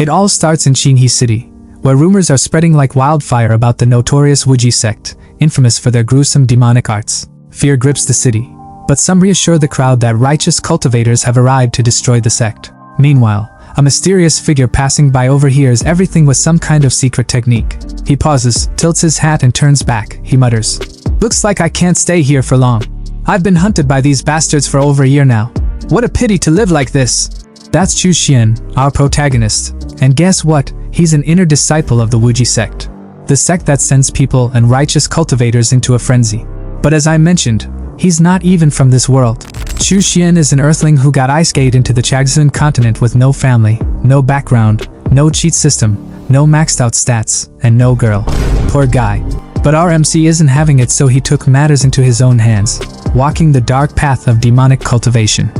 It all starts in Qinghe City, where rumors are spreading like wildfire about the notorious Wuji sect, infamous for their gruesome demonic arts. Fear grips the city, but some reassure the crowd that righteous cultivators have arrived to destroy the sect. Meanwhile, a mysterious figure passing by overhears everything with some kind of secret technique. He pauses, tilts his hat and turns back. He mutters, "Looks like I can't stay here for long. I've been hunted by these bastards for over a year now. What a pity to live like this." That's Chu Xian, our protagonist. And guess what? He's an inner disciple of the Wuji sect. The sect that sends people and righteous cultivators into a frenzy. But as I mentioned, he's not even from this world. Chu Xian is an earthling who got ice-skate into the Chagzun continent with no family, no background, no cheat system, no maxed out stats, and no girl. Poor guy. But our MC isn't having it, so he took matters into his own hands, walking the dark path of demonic cultivation.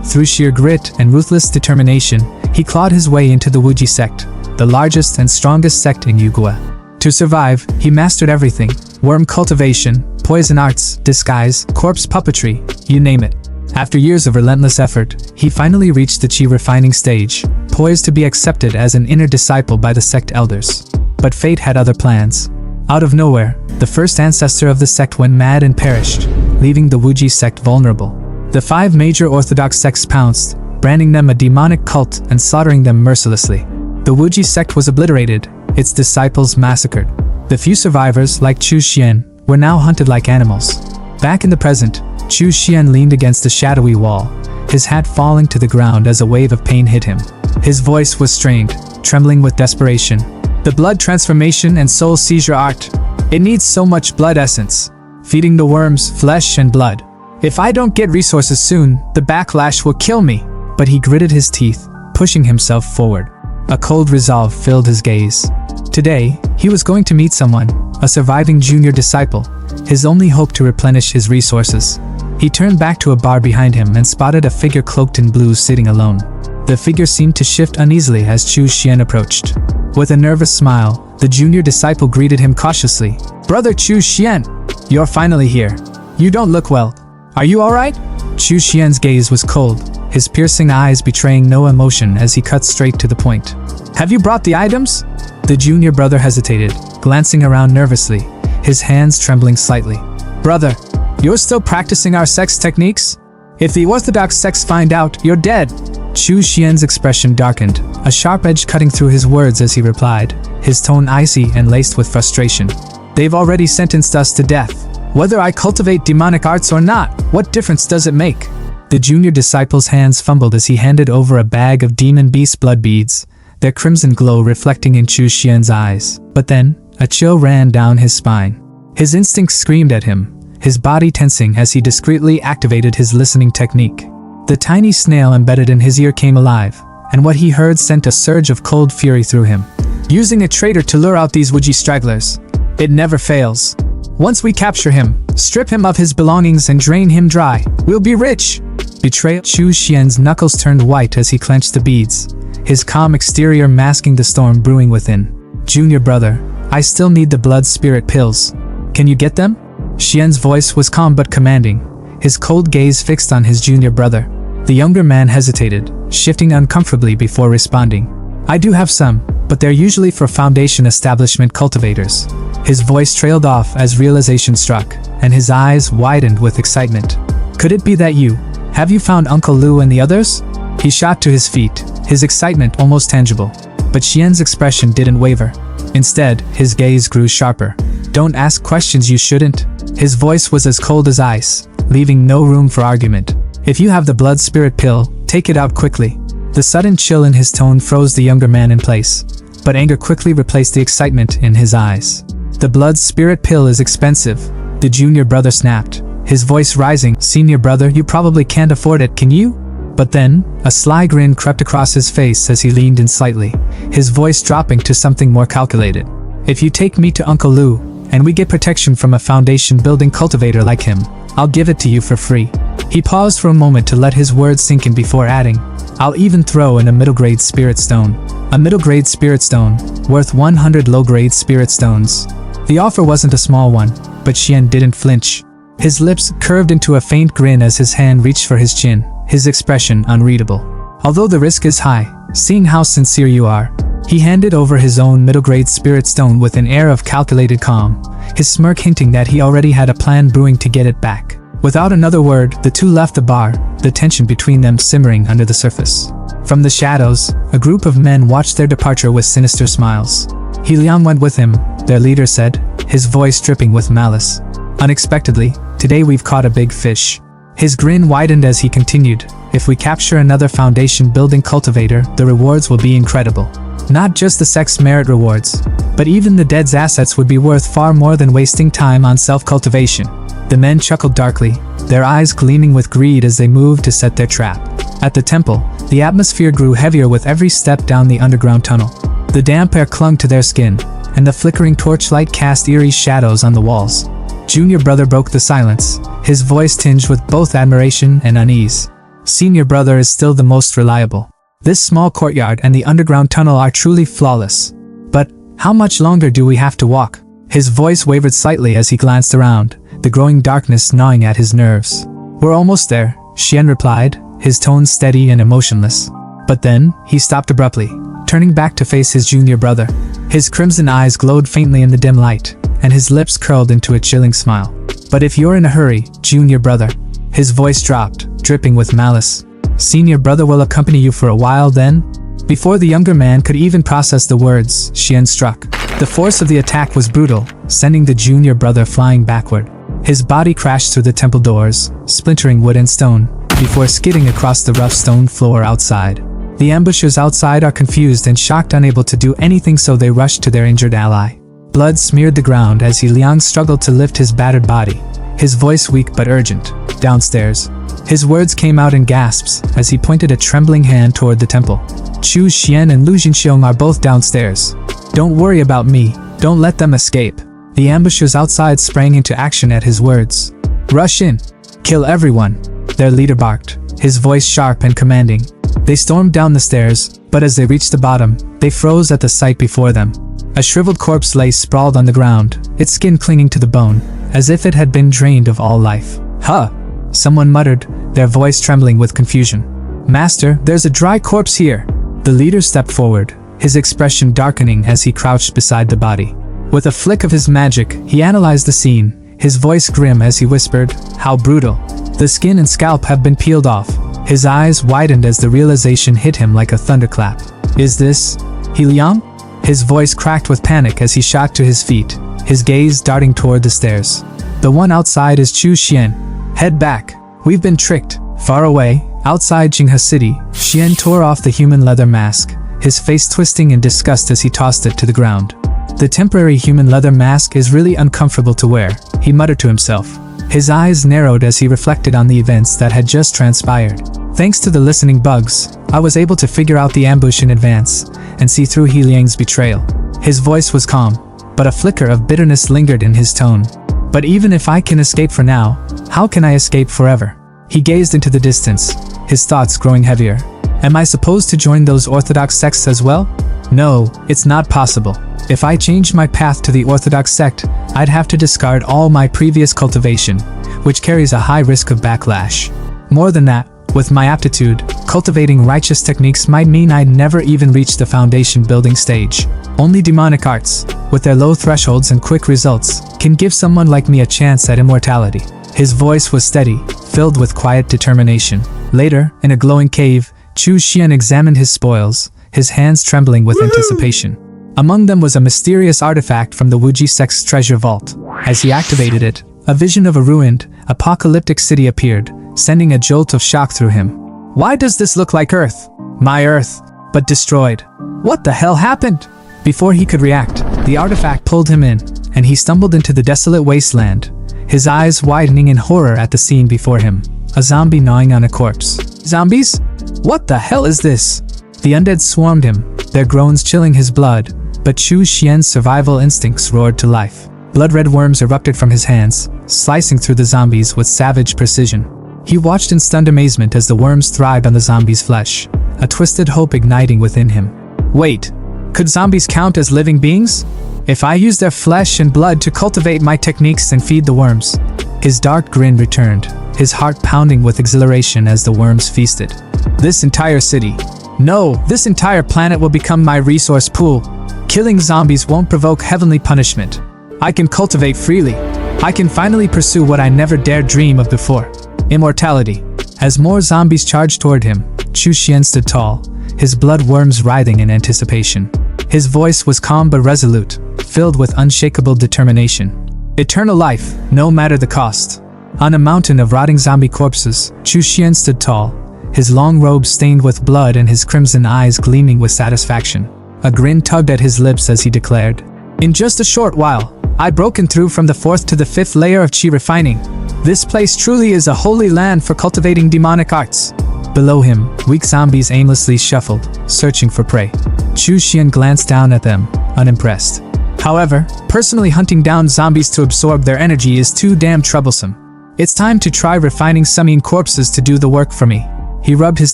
Through sheer grit and ruthless determination, he clawed his way into the Wuji sect, the largest and strongest sect in Yugua. To survive, he mastered everything: worm cultivation, poison arts, disguise, corpse puppetry, you name it. After years of relentless effort, he finally reached the Qi refining stage, poised to be accepted as an inner disciple by the sect elders. But fate had other plans. Out of nowhere, the first ancestor of the sect went mad and perished, leaving the Wuji sect vulnerable. The 5 major orthodox sects pounced, branding them a demonic cult and slaughtering them mercilessly. The Wuji sect was obliterated, its disciples massacred. The few survivors, like Chu Xian, were now hunted like animals. Back in the present, Chu Xian leaned against a shadowy wall, his hat falling to the ground as a wave of pain hit him. His voice was strained, trembling with desperation. The blood transformation and soul seizure art. It needs so much blood essence, feeding the worms flesh and blood. If I don't get resources soon, the backlash will kill me. But he gritted his teeth, pushing himself forward. A cold resolve filled his gaze. Today, he was going to meet someone, a surviving junior disciple, his only hope to replenish his resources. He turned back to a bar behind him and spotted a figure cloaked in blue sitting alone. The figure seemed to shift uneasily as Chu Xian approached. With a nervous smile, the junior disciple greeted him cautiously. "Brother Chu Xian, you're finally here. You don't look well. Are you alright?" Chu Xian's gaze was cold, his piercing eyes betraying no emotion as he cut straight to the point. "Have you brought the items?" The junior brother hesitated, glancing around nervously, his hands trembling slightly. "Brother, you're still practicing our sex techniques? If the orthodox sects find out, you're dead." Chu Xian's expression darkened, a sharp edge cutting through his words as he replied, his tone icy and laced with frustration. "They've already sentenced us to death. Whether I cultivate demonic arts or not, what difference does it make?" The junior disciple's hands fumbled as he handed over a bag of demon beast blood beads, their crimson glow reflecting in Chu Xian's eyes. But then, a chill ran down his spine. His instincts screamed at him, his body tensing as he discreetly activated his listening technique. The tiny snail embedded in his ear came alive, and what he heard sent a surge of cold fury through him. "Using a traitor to lure out these Wuji stragglers. It never fails. Once we capture him, strip him of his belongings and drain him dry, we'll be rich." Betrayal. Chu Xian's knuckles turned white as he clenched the beads, his calm exterior masking the storm brewing within. "Junior brother, I still need the blood spirit pills. Can you get them?" Xian's voice was calm but commanding, his cold gaze fixed on his junior brother. The younger man hesitated, shifting uncomfortably before responding. "I do have some, but they're usually for Foundation establishment cultivators." His voice trailed off as realization struck, and his eyes widened with excitement. "Could it be that you? Have you found Uncle Lu and the others?" He shot to his feet, his excitement almost tangible. But Xian's expression didn't waver. Instead, his gaze grew sharper. "Don't ask questions you shouldn't." His voice was as cold as ice, leaving no room for argument. "If you have the blood spirit pill, take it out quickly." The sudden chill in his tone froze the younger man in place, but anger quickly replaced the excitement in his eyes. "The blood spirit pill is expensive," the junior brother snapped, his voice rising. "Senior brother, you probably can't afford it, can you?" But then, a sly grin crept across his face as he leaned in slightly, his voice dropping to something more calculated. "If you take me to Uncle Lu, and we get protection from a foundation-building cultivator like him, I'll give it to you for free." He paused for a moment to let his words sink in before adding, "I'll even throw in a middle-grade spirit stone." A middle-grade spirit stone, worth 100 low-grade spirit stones. The offer wasn't a small one, but Xian didn't flinch. His lips curved into a faint grin as his hand reached for his chin, his expression unreadable. "Although the risk is high, seeing how sincere you are." He handed over his own middle-grade spirit stone with an air of calculated calm, his smirk hinting that he already had a plan brewing to get it back. Without another word, the two left the bar, the tension between them simmering under the surface. From the shadows, a group of men watched their departure with sinister smiles. Liang went with him, their leader said, his voice dripping with malice. "Unexpectedly, today we've caught a big fish." His grin widened as he continued, "If we capture another foundation-building cultivator, the rewards will be incredible. Not just the sect's merit rewards, but even the dead's assets would be worth far more than wasting time on self-cultivation." The men chuckled darkly, their eyes gleaming with greed as they moved to set their trap. At the temple, the atmosphere grew heavier with every step down the underground tunnel. The damp air clung to their skin, and the flickering torchlight cast eerie shadows on the walls. Junior brother broke the silence, his voice tinged with both admiration and unease. "Senior brother is still the most reliable. This small courtyard and the underground tunnel are truly flawless. But how much longer do we have to walk?" His voice wavered slightly as he glanced around, the growing darkness gnawing at his nerves. "We're almost there," Xian replied, his tone steady and emotionless. But then, he stopped abruptly, turning back to face his junior brother. His crimson eyes glowed faintly in the dim light, and his lips curled into a chilling smile. "But if you're in a hurry, junior brother," his voice dropped, dripping with malice. "Senior brother will accompany you for a while then?" Before the younger man could even process the words, Xian struck. The force of the attack was brutal, sending the junior brother flying backward. His body crashed through the temple doors, splintering wood and stone, before skidding across the rough stone floor outside. The ambushers outside are confused and shocked, unable to do anything, so they rush to their injured ally. Blood smeared the ground as Liang struggled to lift his battered body, his voice weak but urgent. "Downstairs." His words came out in gasps as he pointed a trembling hand toward the temple. "Chu Xian and Lu Jinxiong are both downstairs. Don't worry about me, don't let them escape." The ambushers outside sprang into action at his words. "Rush in. Kill everyone," their leader barked, his voice sharp and commanding. They stormed down the stairs, but as they reached the bottom, they froze at the sight before them. A shriveled corpse lay sprawled on the ground, its skin clinging to the bone, as if it had been drained of all life. "Huh!" someone muttered, their voice trembling with confusion. "Master, there's a dry corpse here." The leader stepped forward, his expression darkening as he crouched beside the body. With a flick of his magic, he analyzed the scene, his voice grim as he whispered, "How brutal. The skin and scalp have been peeled off." His eyes widened as the realization hit him like a thunderclap. "Is this Liang?" His voice cracked with panic as he shot to his feet, his gaze darting toward the stairs. "The one outside is Chu Xian. Head back. We've been tricked." Far away, outside Jinghe City, Xian tore off the human leather mask, his face twisting in disgust as he tossed it to the ground. "The temporary human leather mask is really uncomfortable to wear," he muttered to himself. His eyes narrowed as he reflected on the events that had just transpired. "Thanks to the listening bugs, I was able to figure out the ambush in advance and see through Liang's betrayal." His voice was calm, but a flicker of bitterness lingered in his tone. "But even if I can escape for now, how can I escape forever?" He gazed into the distance, his thoughts growing heavier. "Am I supposed to join those orthodox sects as well? No, it's not possible. If I changed my path to the orthodox sect, I'd have to discard all my previous cultivation, which carries a high risk of backlash. More than that, with my aptitude, cultivating righteous techniques might mean I'd never even reach the foundation building stage. Only demonic arts, with their low thresholds and quick results, can give someone like me a chance at immortality." His voice was steady, filled with quiet determination. Later, in a glowing cave, Chu Xian examined his spoils, his hands trembling with anticipation. Among them was a mysterious artifact from the Wuji sect's treasure vault. As he activated it, a vision of a ruined, apocalyptic city appeared, sending a jolt of shock through him. "Why does this look like Earth? My Earth, but destroyed. What the hell happened?" Before he could react, the artifact pulled him in, and he stumbled into the desolate wasteland, his eyes widening in horror at the scene before him. A zombie gnawing on a corpse. "Zombies? What the hell is this?" The undead swarmed him, their groans chilling his blood, but Chu Xian's survival instincts roared to life. Blood-red worms erupted from his hands, slicing through the zombies with savage precision. He watched in stunned amazement as the worms thrived on the zombies' flesh, a twisted hope igniting within him. "Wait, could zombies count as living beings? If I use their flesh and blood to cultivate my techniques and feed the worms?" His dark grin returned, his heart pounding with exhilaration as the worms feasted. "This entire city, No, this entire planet will become my resource pool. Killing zombies won't provoke heavenly punishment. I can cultivate freely. I can finally pursue what I never dared dream of before. Immortality. As more zombies charged toward him, Chu Xian stood tall, his blood worms writhing in anticipation. His voice was calm but resolute, filled with unshakable determination. Eternal life, no matter the cost. On a mountain of rotting zombie corpses, Chu Xian stood tall, his long robe stained with blood and his crimson eyes gleaming with satisfaction. A grin tugged at his lips as he declared, "In just a short while, I've broken through from the 4th to the 5th layer of chi refining. This place truly is a holy land for cultivating demonic arts." Below him, weak zombies aimlessly shuffled, searching for prey. Chu Xian glanced down at them, unimpressed. However, personally hunting down zombies to absorb their energy is too damn troublesome. It's time to try refining summoning corpses to do the work for me. He rubbed his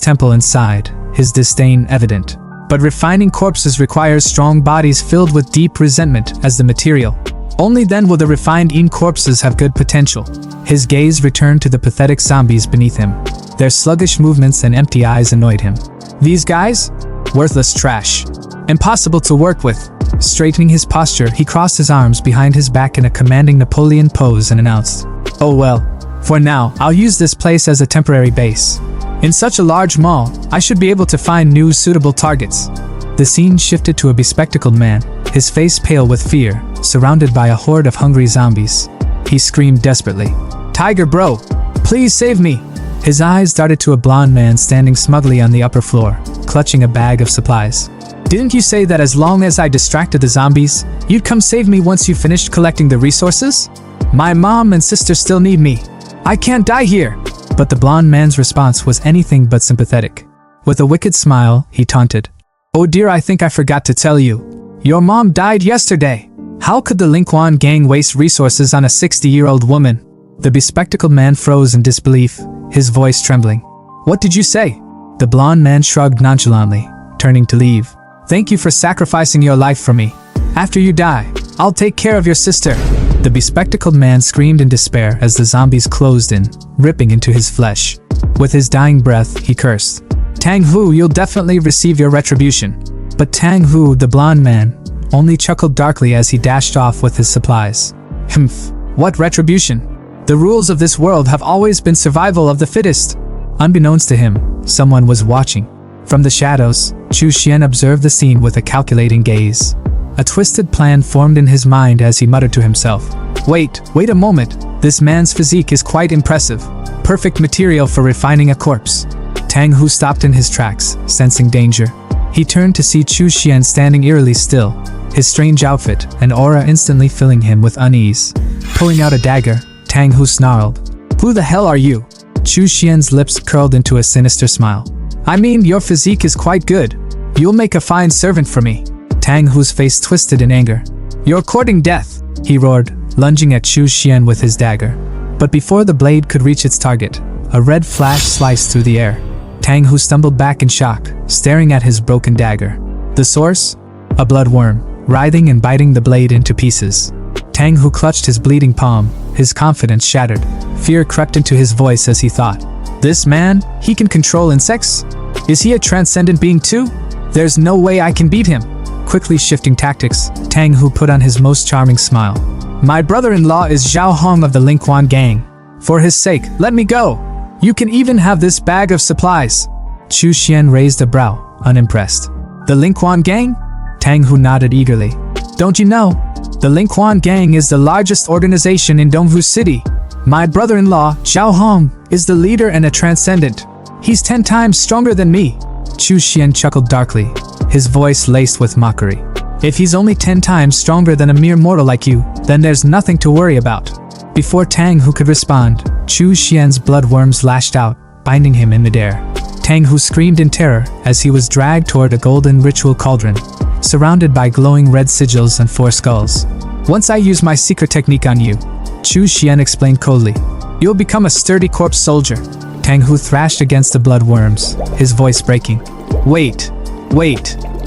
temple and sighed, his disdain evident. But refining corpses requires strong bodies filled with deep resentment as the material. Only then will the refined corpses have good potential. His gaze returned to the pathetic zombies beneath him. Their sluggish movements and empty eyes annoyed him. These guys? Worthless trash. Impossible to work with. Straightening his posture, he crossed his arms behind his back in a commanding Napoleon pose and announced, "Oh well, for now, I'll use this place as a temporary base. In such a large mall, I should be able to find new suitable targets." The scene shifted to a bespectacled man, his face pale with fear, surrounded by a horde of hungry zombies. He screamed desperately, "Tiger bro, please save me!" His eyes darted to a blonde man standing smugly on the upper floor, clutching a bag of supplies. "Didn't you say that as long as I distracted the zombies, you'd come save me once you finished collecting the resources? My mom and sister still need me. I can't die here." But the blonde man's response was anything but sympathetic. With a wicked smile, he taunted, "Oh dear, I think I forgot to tell you. Your mom died yesterday. How could the Linquan gang waste resources on a 60-year-old woman?" The bespectacled man froze in disbelief, his voice trembling. "What did you say?" The blonde man shrugged nonchalantly, turning to leave. "Thank you for sacrificing your life for me. After you die, I'll take care of your sister." The bespectacled man screamed in despair as the zombies closed in, ripping into his flesh. With his dying breath, he cursed, "Tang Hu, you'll definitely receive your retribution." But Tang Hu, the blonde man, only chuckled darkly as he dashed off with his supplies. "Humph, what retribution? The rules of this world have always been survival of the fittest." Unbeknownst to him, someone was watching. From the shadows, Chu Xian observed the scene with a calculating gaze. A twisted plan formed in his mind as he muttered to himself, Wait a moment, this man's physique is quite impressive. Perfect material for refining a corpse." Tang Hu stopped in his tracks, sensing danger. He turned to see Chu Xian standing eerily still, his strange outfit and aura instantly filling him with unease. Pulling out a dagger, Tang Hu snarled, "Who the hell are you?" Chu Xian's lips curled into a sinister smile. "I mean, your physique is quite good. You'll make a fine servant for me." Tang Hu's face twisted in anger. "You're courting death," he roared, lunging at Chu Xian with his dagger. But before the blade could reach its target, a red flash sliced through the air. Tang Hu stumbled back in shock, staring at his broken dagger. The source? A bloodworm, writhing and biting the blade into pieces. Tang Hu clutched his bleeding palm, his confidence shattered. Fear crept into his voice as he thought, "This man, he can control insects? Is he a transcendent being too? There's no way I can beat him." Quickly shifting tactics, Tang Hu put on his most charming smile. "My brother-in-law is Zhao Hong of the Linquan gang. For his sake, let me go. You can even have this bag of supplies." Chu Xian raised a brow, unimpressed. "The Linquan gang?" Tang Hu nodded eagerly. "Don't you know? The Linquan gang is the largest organization in Dongwu City. My brother-in-law, Zhao Hong, is the leader and a transcendent. He's 10 times stronger than me." Chu Xian chuckled darkly, his voice laced with mockery. "If he's only 10 times stronger than a mere mortal like you, then there's nothing to worry about." Before Tang Hu could respond, Chu Xian's bloodworms lashed out, binding him in midair. Tang Hu screamed in terror as he was dragged toward a golden ritual cauldron, surrounded by glowing red sigils and 4 skulls. "Once I use my secret technique on you," Chu Xian explained coldly, "you'll become a sturdy corpse soldier." Tang Hu thrashed against the bloodworms, his voice breaking. Wait.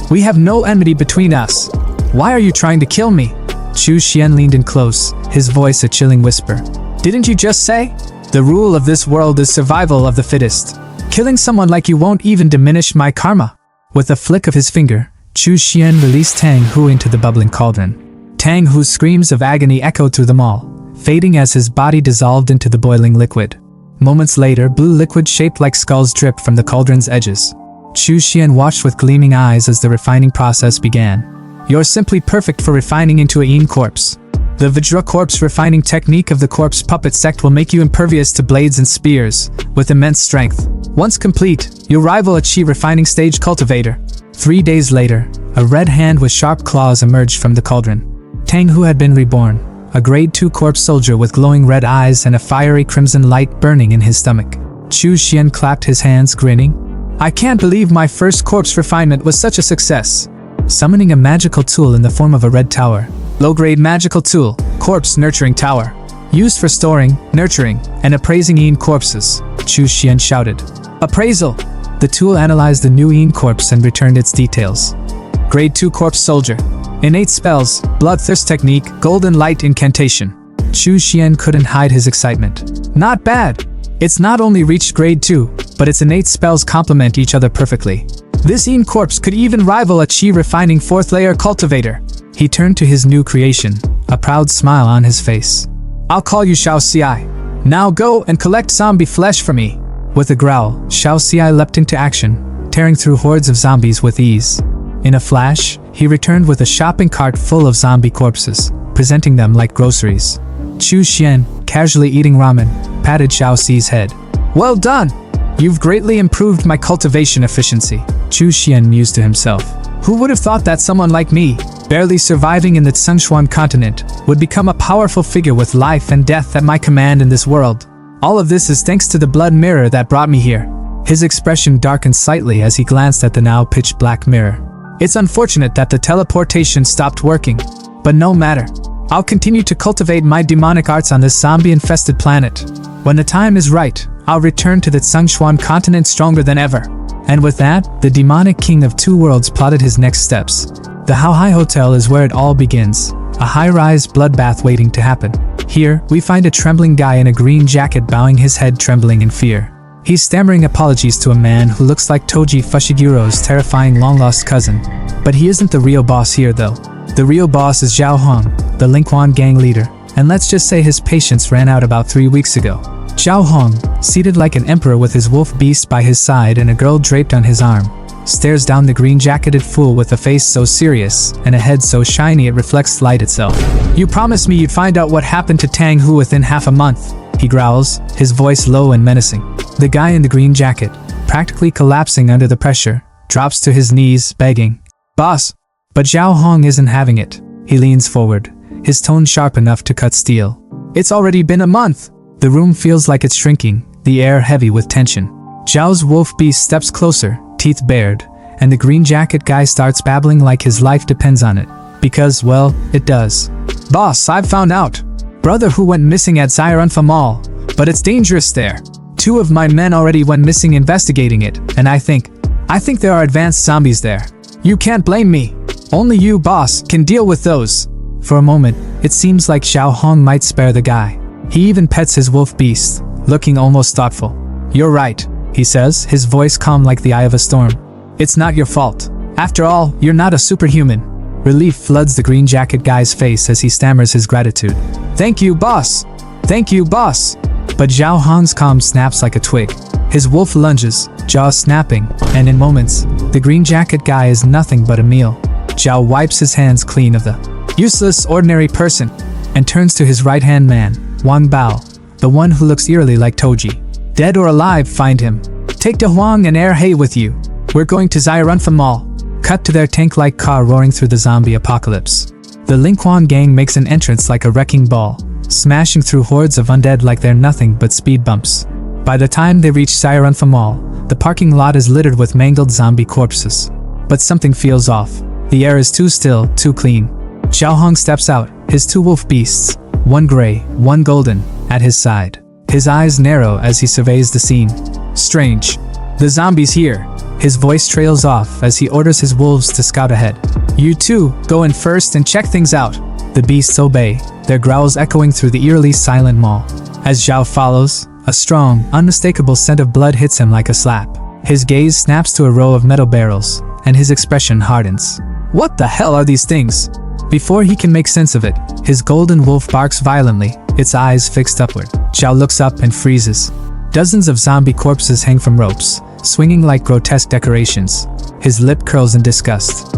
We have no enmity between us. Why are you trying to kill me?" Chu Xian leaned in close, his voice a chilling whisper. "Didn't you just say? The rule of this world is survival of the fittest. Killing someone like you won't even diminish my karma." With a flick of his finger, Chu Xian released Tang Hu into the bubbling cauldron. Tang Hu's screams of agony echoed through them all, fading as his body dissolved into the boiling liquid. Moments later, blue liquid shaped like skulls dripped from the cauldron's edges. Chu Xian watched with gleaming eyes as the refining process began. You're simply perfect for refining into a Yin corpse. The Vajra corpse refining technique of the corpse puppet sect will make you impervious to blades and spears, with immense strength. Once complete, you'll rival a Chi refining stage cultivator. 3 days later, a red hand with sharp claws emerged from the cauldron. Tang Hu had been reborn, a grade 2 corpse soldier with glowing red eyes and a fiery crimson light burning in his stomach. Chu Xian clapped his hands, grinning. I can't believe my first corpse refinement was such a success. Summoning a magical tool in the form of a red tower. Low-grade magical tool, Corpse Nurturing Tower. Used for storing, nurturing, and appraising Yin corpses, Chu Xian shouted. Appraisal! The tool analyzed the new Yin corpse and returned its details. Grade 2 Corpse Soldier. Innate spells, Bloodthirst Technique, Golden Light Incantation. Chu Xian couldn't hide his excitement. Not bad! It's not only reached Grade 2, but its innate spells complement each other perfectly. This Yin corpse could even rival a Chi refining 4th layer cultivator. He turned to his new creation, a proud smile on his face. I'll call you Xiao Xi. Now go and collect zombie flesh for me. With a growl, Xiao Xi leapt into action, tearing through hordes of zombies with ease. In a flash, he returned with a shopping cart full of zombie corpses, presenting them like groceries. Chu Xian, casually eating ramen, patted Xiao Xi's head. Well done! You've greatly improved my cultivation efficiency. Chu Xian mused to himself. Who would have thought that someone like me, barely surviving in the Zhengshuan continent, would become a powerful figure with life and death at my command in this world? All of this is thanks to the blood mirror that brought me here. His expression darkened slightly as he glanced at the now pitch-black mirror. It's unfortunate that the teleportation stopped working, but no matter. I'll continue to cultivate my demonic arts on this zombie-infested planet. When the time is right, I'll return to the Zhengshuan continent stronger than ever. And with that, the demonic king of 2 worlds plotted his next steps. The Haohai Hotel is where it all begins, a high-rise bloodbath waiting to happen. Here, we find a trembling guy in a green jacket bowing his head trembling in fear. He's stammering apologies to a man who looks like Toji Fushiguro's terrifying long-lost cousin. But he isn't the real boss here though. The real boss is Zhao Hong, the Lingquan gang leader, and let's just say his patience ran out about 3 weeks ago. Zhao Hong, seated like an emperor with his wolf beast by his side and a girl draped on his arm, stares down the green-jacketed fool with a face so serious and a head so shiny it reflects light itself. You promised me you'd find out what happened to Tang Hu within half a month, he growls, his voice low and menacing. The guy in the green jacket, practically collapsing under the pressure, drops to his knees, begging, Boss! But Zhao Hong isn't having it. He leans forward, his tone sharp enough to cut steel. It's already been a month! The room feels like it's shrinking, the air heavy with tension. Zhao's wolf beast steps closer, teeth bared, and the green jacket guy starts babbling like his life depends on it. Because, well, it does. Boss, I've found out. Brother who went missing at Xiranfa Mall, but it's dangerous there. 2 of my men already went missing investigating it, and I think there are advanced zombies there. You can't blame me. Only you, boss, can deal with those. For a moment, it seems like Zhao Hong might spare the guy. He even pets his wolf beast, looking almost thoughtful. You're right, he says, his voice calm like the eye of a storm. It's not your fault. After all, you're not a superhuman. Relief floods the green jacket guy's face as he stammers his gratitude. Thank you, boss. Thank you, boss. But Zhao Hong's calm snaps like a twig. His wolf lunges, jaws snapping, and in moments, the green jacket guy is nothing but a meal. Zhao wipes his hands clean of the useless, ordinary person, and turns to his right-hand man, Wang Bao, the one who looks eerily like Toji. Dead or alive, find him. Take De Huang and Air Hay with you. We're going to Xiranfa Mall. Cut to their tank-like car roaring through the zombie apocalypse. The Lingquan gang makes an entrance like a wrecking ball, smashing through hordes of undead like they're nothing but speed bumps. By the time they reach Xiranfa Mall, the parking lot is littered with mangled zombie corpses. But something feels off. The air is too still, too clean. Zhao Hong steps out, his 2 wolf beasts, one gray, one golden, at his side. His eyes narrow as he surveys the scene. Strange. The zombies here. His voice trails off as he orders his wolves to scout ahead. You 2, go in first and check things out. The beasts obey, their growls echoing through the eerily silent mall. As Zhao follows, a strong, unmistakable scent of blood hits him like a slap. His gaze snaps to a row of metal barrels, and his expression hardens. What the hell are these things? Before he can make sense of it, his golden wolf barks violently, its eyes fixed upward. Zhao looks up and freezes. Dozens of zombie corpses hang from ropes, swinging like grotesque decorations. His lip curls in disgust.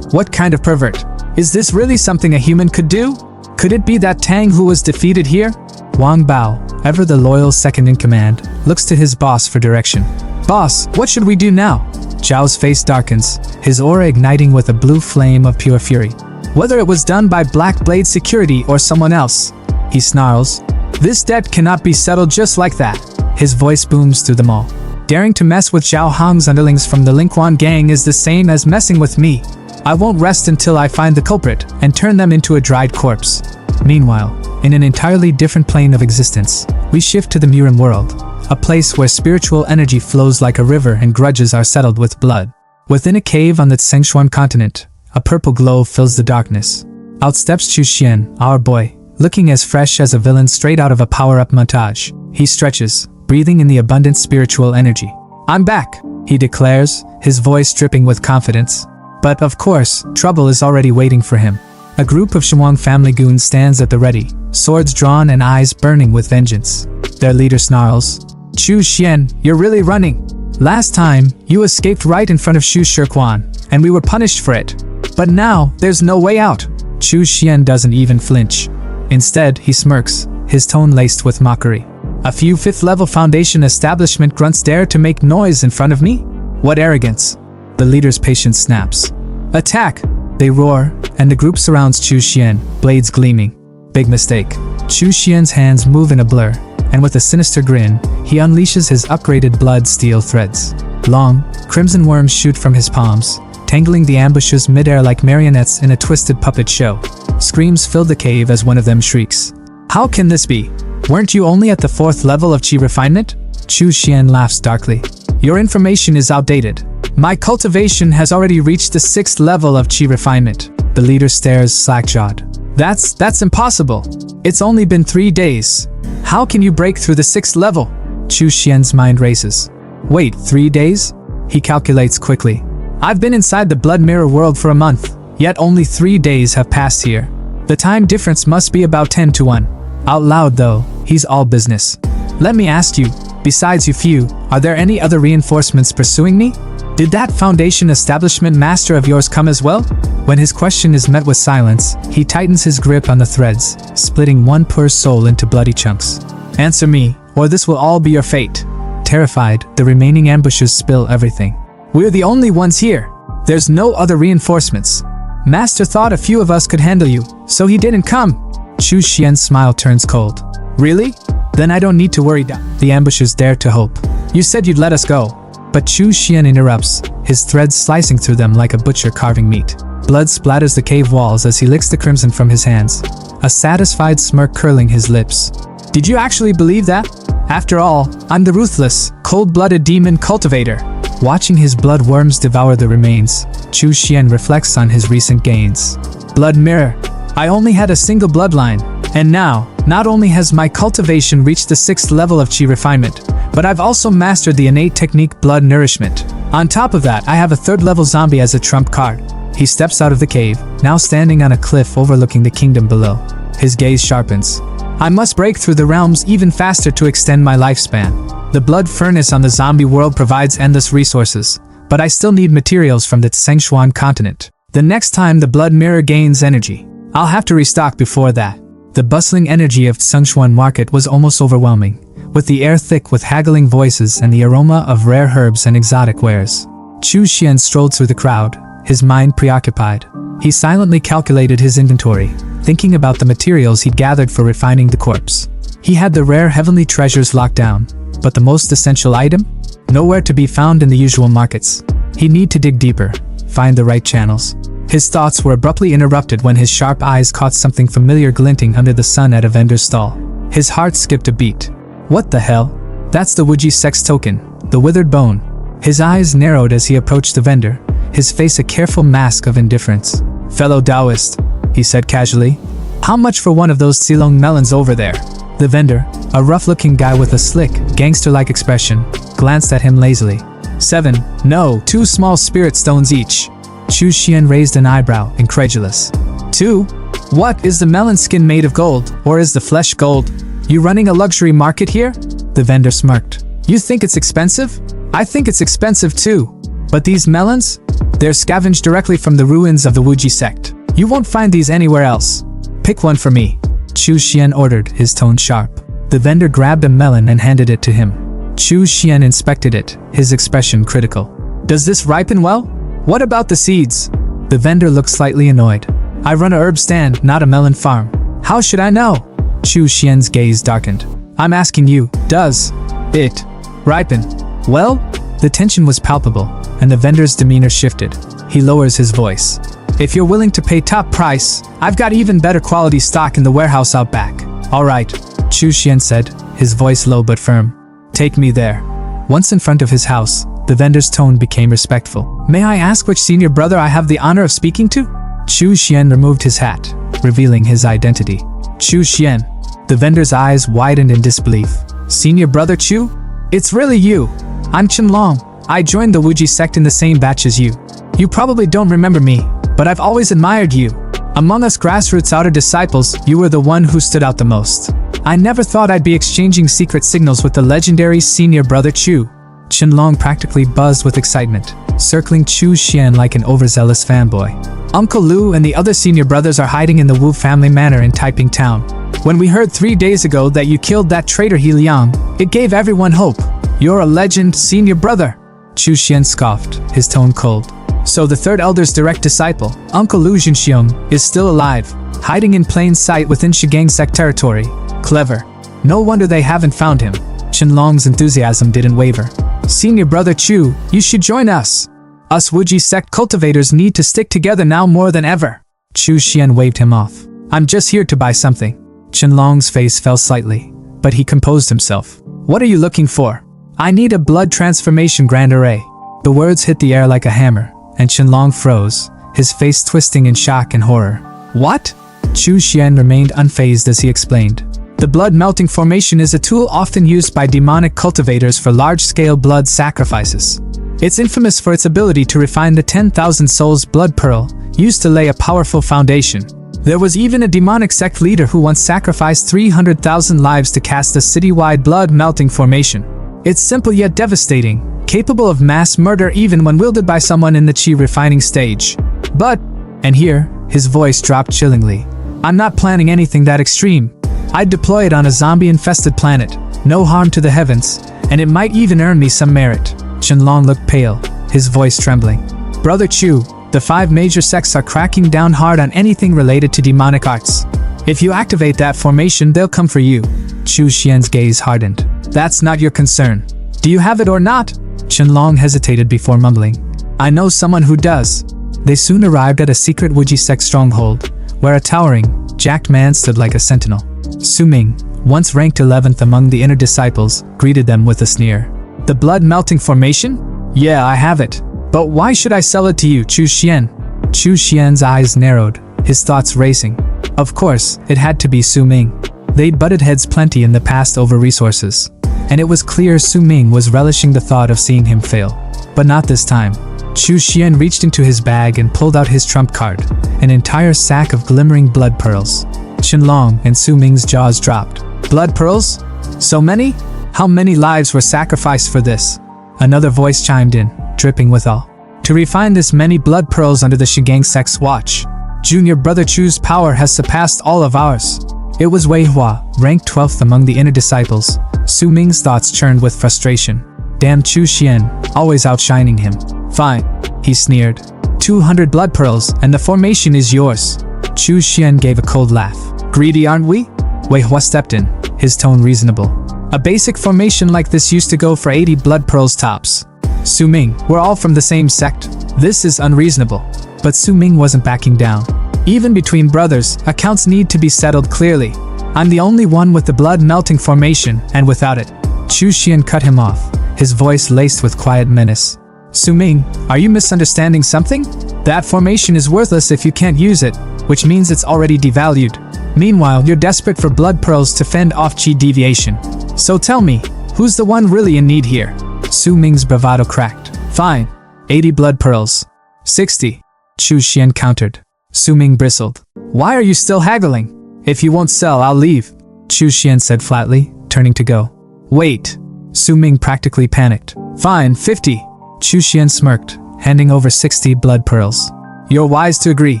What kind of pervert? Is this really something a human could do? Could it be that Tang who was defeated here? Wang Bao, ever the loyal second in command, looks to his boss for direction. Boss, what should we do now? Zhao's face darkens, his aura igniting with a blue flame of pure fury. Whether it was done by Black Blade Security or someone else, he snarls. This debt cannot be settled just like that. His voice booms through them all. Daring to mess with Zhao Hong's underlings from the Lingquan gang is the same as messing with me. I won't rest until I find the culprit and turn them into a dried corpse. Meanwhile, in an entirely different plane of existence, we shift to the MURIM world, a place where spiritual energy flows like a river and grudges are settled with blood. Within a cave on the Tsengshuan continent, a purple glow fills the darkness. Out steps Chu Xian, our boy, looking as fresh as a villain straight out of a power-up montage. He stretches, breathing in the abundant spiritual energy. I'm back, he declares, his voice dripping with confidence. But of course, trouble is already waiting for him. A group of Shenwang family goons stands at the ready, swords drawn and eyes burning with vengeance. Their leader snarls, Chu Xian, you're really running. Last time, you escaped right in front of Xu Shirquan, and we were punished for it. But now, there's no way out. Chu Xian doesn't even flinch. Instead, he smirks, his tone laced with mockery. A few fifth-level Foundation establishment grunts dare to make noise in front of me? What arrogance! The leader's patience snaps. Attack! They roar, and the group surrounds Chu Xian, blades gleaming. Big mistake. Chu Xian's hands move in a blur, and with a sinister grin, he unleashes his upgraded blood steel threads. Long, crimson worms shoot from his palms, tangling the ambushers midair like marionettes in a twisted puppet show. Screams fill the cave as one of them shrieks. How can this be? Weren't you only at the 4th level of Qi refinement? Chu Xian laughs darkly. Your information is outdated. My cultivation has already reached the 6th level of Qi refinement. The leader stares slack-jawed. That's impossible. It's only been 3 days. How can you break through the 6th level? Chu Xian's mind races. Wait, 3 days? He calculates quickly. I've been inside the Blood Mirror world for a month, yet only 3 days have passed here. The time difference must be about 10 to 1. Out loud though, he's all business. Let me ask you, besides you few, are there any other reinforcements pursuing me? Did that Foundation establishment master of yours come as well? When his question is met with silence, he tightens his grip on the threads, splitting one poor soul into bloody chunks. Answer me, or this will all be your fate. Terrified, the remaining ambushers spill everything. We're the only ones here. There's no other reinforcements. Master thought a few of us could handle you, so he didn't come. Chu Xian's smile turns cold. Really? Then I don't need to worry. The ambushers dare to hope. You said you'd let us go. But Chu Xian interrupts, his threads slicing through them like a butcher carving meat. Blood splatters the cave walls as he licks the crimson from his hands, a satisfied smirk curling his lips. Did you actually believe that? After all, I'm the ruthless, cold-blooded demon Cultivator. Watching his blood worms devour the remains, Chu Xian reflects on his recent gains. Blood Mirror. I only had a single bloodline, and now, not only has my cultivation reached the 6th level of Qi refinement, but I've also mastered the innate technique Blood Nourishment. On top of that, I have a 3rd level zombie as a trump card. He steps out of the cave, now standing on a cliff overlooking the kingdom below. His gaze sharpens. I must break through the realms even faster to extend my lifespan. The blood furnace on the zombie world provides endless resources, but I still need materials from the Tsengshuan continent. The next time the blood mirror gains energy, I'll have to restock before that. The bustling energy of Tsengshuan market was almost overwhelming, with the air thick with haggling voices and the aroma of rare herbs and exotic wares. Chu Xian strolled through the crowd, his mind preoccupied. He silently calculated his inventory, thinking about the materials he'd gathered for refining the corpse. He had the rare heavenly treasures locked down, but the most essential item? Nowhere to be found in the usual markets. He'd need to dig deeper, find the right channels. His thoughts were abruptly interrupted when his sharp eyes caught something familiar glinting under the sun at a vendor's stall. His heart skipped a beat. What the hell? That's the Wuji Sects token, the withered bone. His eyes narrowed as he approached the vendor, his face a careful mask of indifference. Fellow Taoist, he said casually. How much for one of those Tsilong melons over there? The vendor, a rough-looking guy with a slick, gangster-like expression, glanced at him lazily. 7. No, 2 small spirit stones each. Chu Xian raised an eyebrow, incredulous. 2. What, is the melon skin made of gold, or is the flesh gold? You running a luxury market here? The vendor smirked. You think it's expensive? I think it's expensive too. But these melons? They're scavenged directly from the ruins of the Wuji sect. You won't find these anywhere else. Pick one for me. Chu Xian ordered, his tone sharp. The vendor grabbed a melon and handed it to him. Chu Xian inspected it, his expression critical. Does this ripen well? What about the seeds? The vendor looked slightly annoyed. I run a herb stand, not a melon farm. How should I know? Chu Xian's gaze darkened. I'm asking you, does it ripen well? The tension was palpable, and the vendor's demeanor shifted. He lowers his voice. If you're willing to pay top price, I've got even better quality stock in the warehouse out back. All right, Chu Xian said, his voice low but firm. Take me there. Once in front of his house, the vendor's tone became respectful. May I ask which senior brother I have the honor of speaking to? Chu Xian removed his hat, revealing his identity. Chu Xian. The vendor's eyes widened in disbelief. Senior brother Chu? It's really you. I'm Qianlong. I joined the Wuji sect in the same batch as you. You probably don't remember me, but I've always admired you. Among us grassroots outer disciples, you were the one who stood out the most. I never thought I'd be exchanging secret signals with the legendary senior brother Chu. Qianlong practically buzzed with excitement, circling Chu Xian like an overzealous fanboy. Uncle Lu and the other senior brothers are hiding in the Wu family manor in Taiping Town. When we heard 3 days ago that you killed that traitor He Liang, it gave everyone hope. You're a legend, senior brother. Chu Xian scoffed, his tone cold. So the third elder's direct disciple, Uncle Lu Jinxiong, is still alive, hiding in plain sight within Shigang sect territory. Clever. No wonder they haven't found him. Qianlong's enthusiasm didn't waver. Senior brother Chu, you should join us. Us Wuji sect cultivators need to stick together now more than ever. Chu Xian waved him off. I'm just here to buy something. Qianlong's face fell slightly, but he composed himself. What are you looking for? I need a blood transformation grand array. The words hit the air like a hammer, and Qianlong froze, his face twisting in shock and horror. What? Chu Xian remained unfazed as he explained. The blood melting formation is a tool often used by demonic cultivators for large-scale blood sacrifices. It's infamous for its ability to refine the 10,000 souls blood pearl, used to lay a powerful foundation. There was even a demonic sect leader who once sacrificed 300,000 lives to cast a citywide blood melting formation. It's simple yet devastating, capable of mass murder even when wielded by someone in the chi refining stage. But, and here, his voice dropped chillingly, I'm not planning anything that extreme. I'd deploy it on a zombie-infested planet, no harm to the heavens, and it might even earn me some merit. Qianlong looked pale, his voice trembling. Brother Chu, the 5 major sects are cracking down hard on anything related to demonic arts. If you activate that formation, they'll come for you. Chu Xian's gaze hardened. That's not your concern. Do you have it or not? Qianlong hesitated before mumbling. I know someone who does. They soon arrived at a secret Wuji sect stronghold, where a towering, jacked man stood like a sentinel. Su Ming, once ranked 11th among the inner disciples, greeted them with a sneer. The blood-melting formation? Yeah, I have it. But why should I sell it to you, Chu Xian? Chu Xian's eyes narrowed, his thoughts racing. Of course, it had to be Su Ming. They'd butted heads plenty in the past over resources, and it was clear Su Ming was relishing the thought of seeing him fail. But not this time. Chu Xian reached into his bag and pulled out his trump card, an entire sack of glimmering blood pearls. Qianlong and Su Ming's jaws dropped. Blood pearls? So many? How many lives were sacrificed for this? Another voice chimed in, dripping with awe. To refine this many blood pearls under the Shigang sect's watch, Junior Brother Chu's power has surpassed all of ours. It was Wei Hua, ranked 12th among the inner disciples. Su Ming's thoughts churned with frustration. Damn Chu Xian, always outshining him. Fine, he sneered. 200 blood pearls, and the formation is yours. Chu Xian gave a cold laugh. Greedy, aren't we? Wei Hua stepped in, his tone reasonable. A basic formation like this used to go for 80 blood pearls tops. Su Ming, we're all from the same sect. This is unreasonable. But Su Ming wasn't backing down. Even between brothers, accounts need to be settled clearly. I'm the only one with the blood-melting formation, and without it. Chu Xian cut him off, his voice laced with quiet menace. Su Ming, are you misunderstanding something? That formation is worthless if you can't use it, which means it's already devalued. Meanwhile, you're desperate for blood pearls to fend off chi deviation. So tell me, who's the one really in need here? Su Ming's bravado cracked. Fine. 80 blood pearls. 60. Chu Xian countered. Su Ming bristled. Why are you still haggling? If you won't sell, I'll leave, Chu Xian said flatly, turning to go. Wait. Su Ming practically panicked. Fine, 50. Chu Xian smirked, handing over 60 blood pearls. You're wise to agree.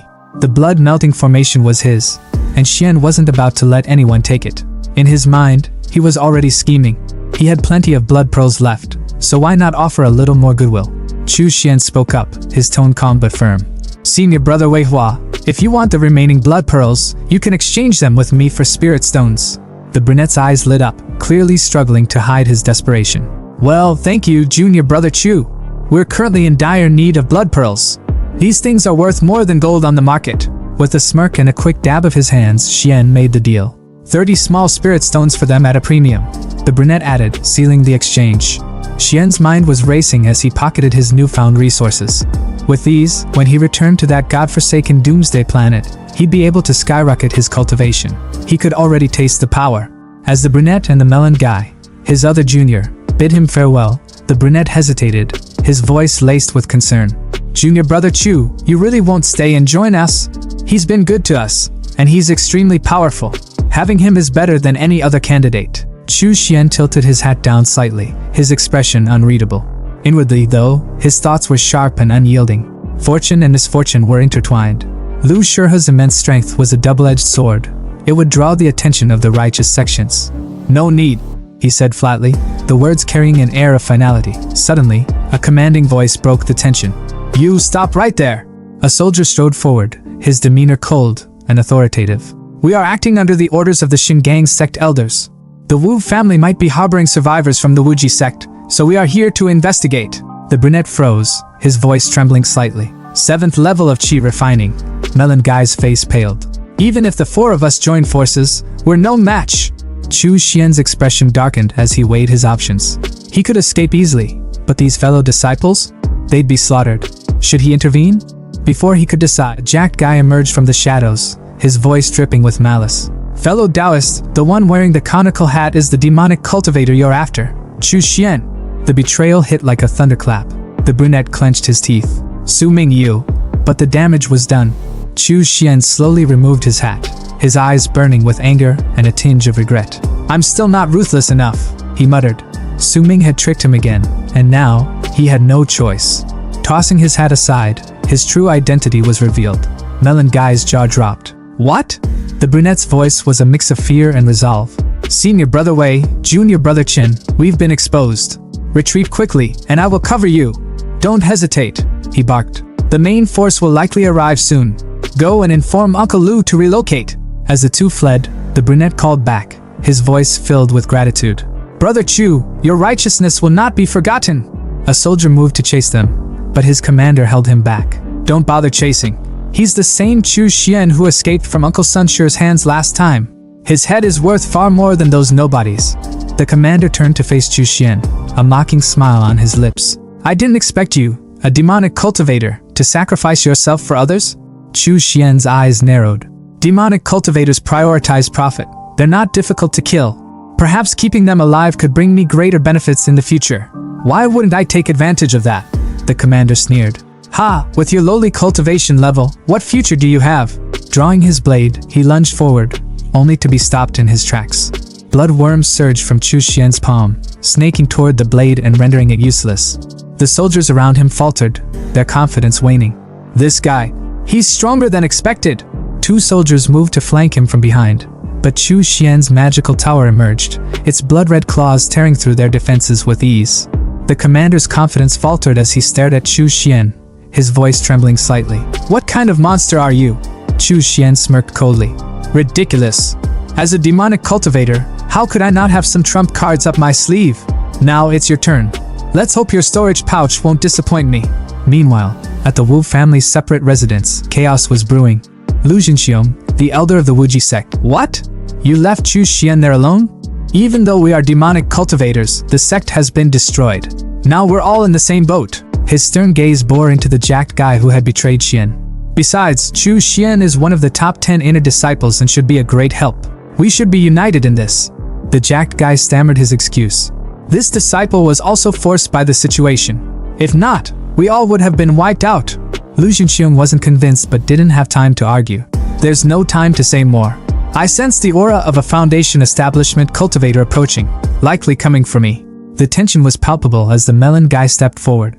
The blood melting formation was his, and Xian wasn't about to let anyone take it. In his mind, he was already scheming. He had plenty of blood pearls left, so why not offer a little more goodwill? Chu Xian spoke up, his tone calm but firm. Senior brother Wei Hua, if you want the remaining blood pearls, you can exchange them with me for spirit stones. The brunette's eyes lit up, clearly struggling to hide his desperation. Well, thank you, junior brother Chu. We're currently in dire need of blood pearls. These things are worth more than gold on the market. With a smirk and a quick dab of his hands, Xian made the deal. 30 small spirit stones for them at a premium. The brunette added, sealing the exchange. Xian's mind was racing as he pocketed his newfound resources. With these, when he returned to that godforsaken doomsday planet, he'd be able to skyrocket his cultivation. He could already taste the power. As the brunette and the melon guy, his other junior, bid him farewell, the brunette hesitated, his voice laced with concern. Junior brother Chu, you really won't stay and join us? He's been good to us, and he's extremely powerful. Having him is better than any other candidate. Chu Xian tilted his hat down slightly, his expression unreadable. Inwardly, though, his thoughts were sharp and unyielding. Fortune and misfortune were intertwined. Lu Shihe's immense strength was a double-edged sword. It would draw the attention of the righteous sections. No need, he said flatly, the words carrying an air of finality. Suddenly, a commanding voice broke the tension. You stop right there! A soldier strode forward, his demeanor cold and authoritative. We are acting under the orders of the Shingang sect elders. The Wu family might be harboring survivors from the Wuji sect, so we are here to investigate. The brunette froze, his voice trembling slightly. 7th level of chi refining. Melon Guy's face paled. Even if the 4 of us join forces, we're no match. Chu Xian's expression darkened as he weighed his options. He could escape easily, but these fellow disciples? They'd be slaughtered. Should he intervene? Before he could decide, a jacked guy emerged from the shadows, his voice dripping with malice. Fellow Taoist, the one wearing the conical hat is the demonic cultivator you're after. Chu Xian. The betrayal hit like a thunderclap. The brunette clenched his teeth. Su Ming you. But the damage was done. Chu Xian slowly removed his hat, his eyes burning with anger and a tinge of regret. I'm still not ruthless enough, he muttered. Su Ming had tricked him again, and now, he had no choice. Tossing his hat aside, his true identity was revealed. Melon Guy's jaw dropped. What? The brunette's voice was a mix of fear and resolve. Senior brother Wei, junior brother Chin, we've been exposed. Retreat quickly, and I will cover you. Don't hesitate, he barked. The main force will likely arrive soon. Go and inform Uncle Lu to relocate. As the two fled, the brunette called back, his voice filled with gratitude. Brother Chu, your righteousness will not be forgotten. A soldier moved to chase them, but his commander held him back. Don't bother chasing. He's the same Chu Xian who escaped from Uncle Sunshire's hands last time. His head is worth far more than those nobodies. The commander turned to face Chu Xian, a mocking smile on his lips. I didn't expect you, a demonic cultivator, to sacrifice yourself for others? Chu Xian's eyes narrowed. Demonic cultivators prioritize profit. They're not difficult to kill. Perhaps keeping them alive could bring me greater benefits in the future. Why wouldn't I take advantage of that? The commander sneered. Ha! With your lowly cultivation level, what future do you have? Drawing his blade, he lunged forward, only to be stopped in his tracks. Blood worms surged from Chu Xian's palm, snaking toward the blade and rendering it useless. The soldiers around him faltered, their confidence waning. This guy, he's stronger than expected. 2 soldiers moved to flank him from behind, but Chu Xian's magical tower emerged, its blood-red claws tearing through their defenses with ease. The commander's confidence faltered as he stared at Chu Xian, his voice trembling slightly. What kind of monster are you? Chu Xian smirked coldly. Ridiculous. As a demonic cultivator, how could I not have some trump cards up my sleeve? Now it's your turn. Let's hope your storage pouch won't disappoint me. Meanwhile, at the Wu family's separate residence, chaos was brewing. Lu Jinxiong, the elder of the Wuji sect. What? You left Chu Xian there alone? Even though we are demonic cultivators, the sect has been destroyed. Now we're all in the same boat. His stern gaze bore into the jacked guy who had betrayed Xian. Besides, Chu Xian is one of the top 10 inner disciples and should be a great help. We should be united in this. The jacked guy stammered his excuse. This disciple was also forced by the situation. If not, we all would have been wiped out. Lu Junxiong wasn't convinced but didn't have time to argue. There's no time to say more. I sensed the aura of a Foundation establishment cultivator approaching, likely coming for me. The tension was palpable as the melon guy stepped forward.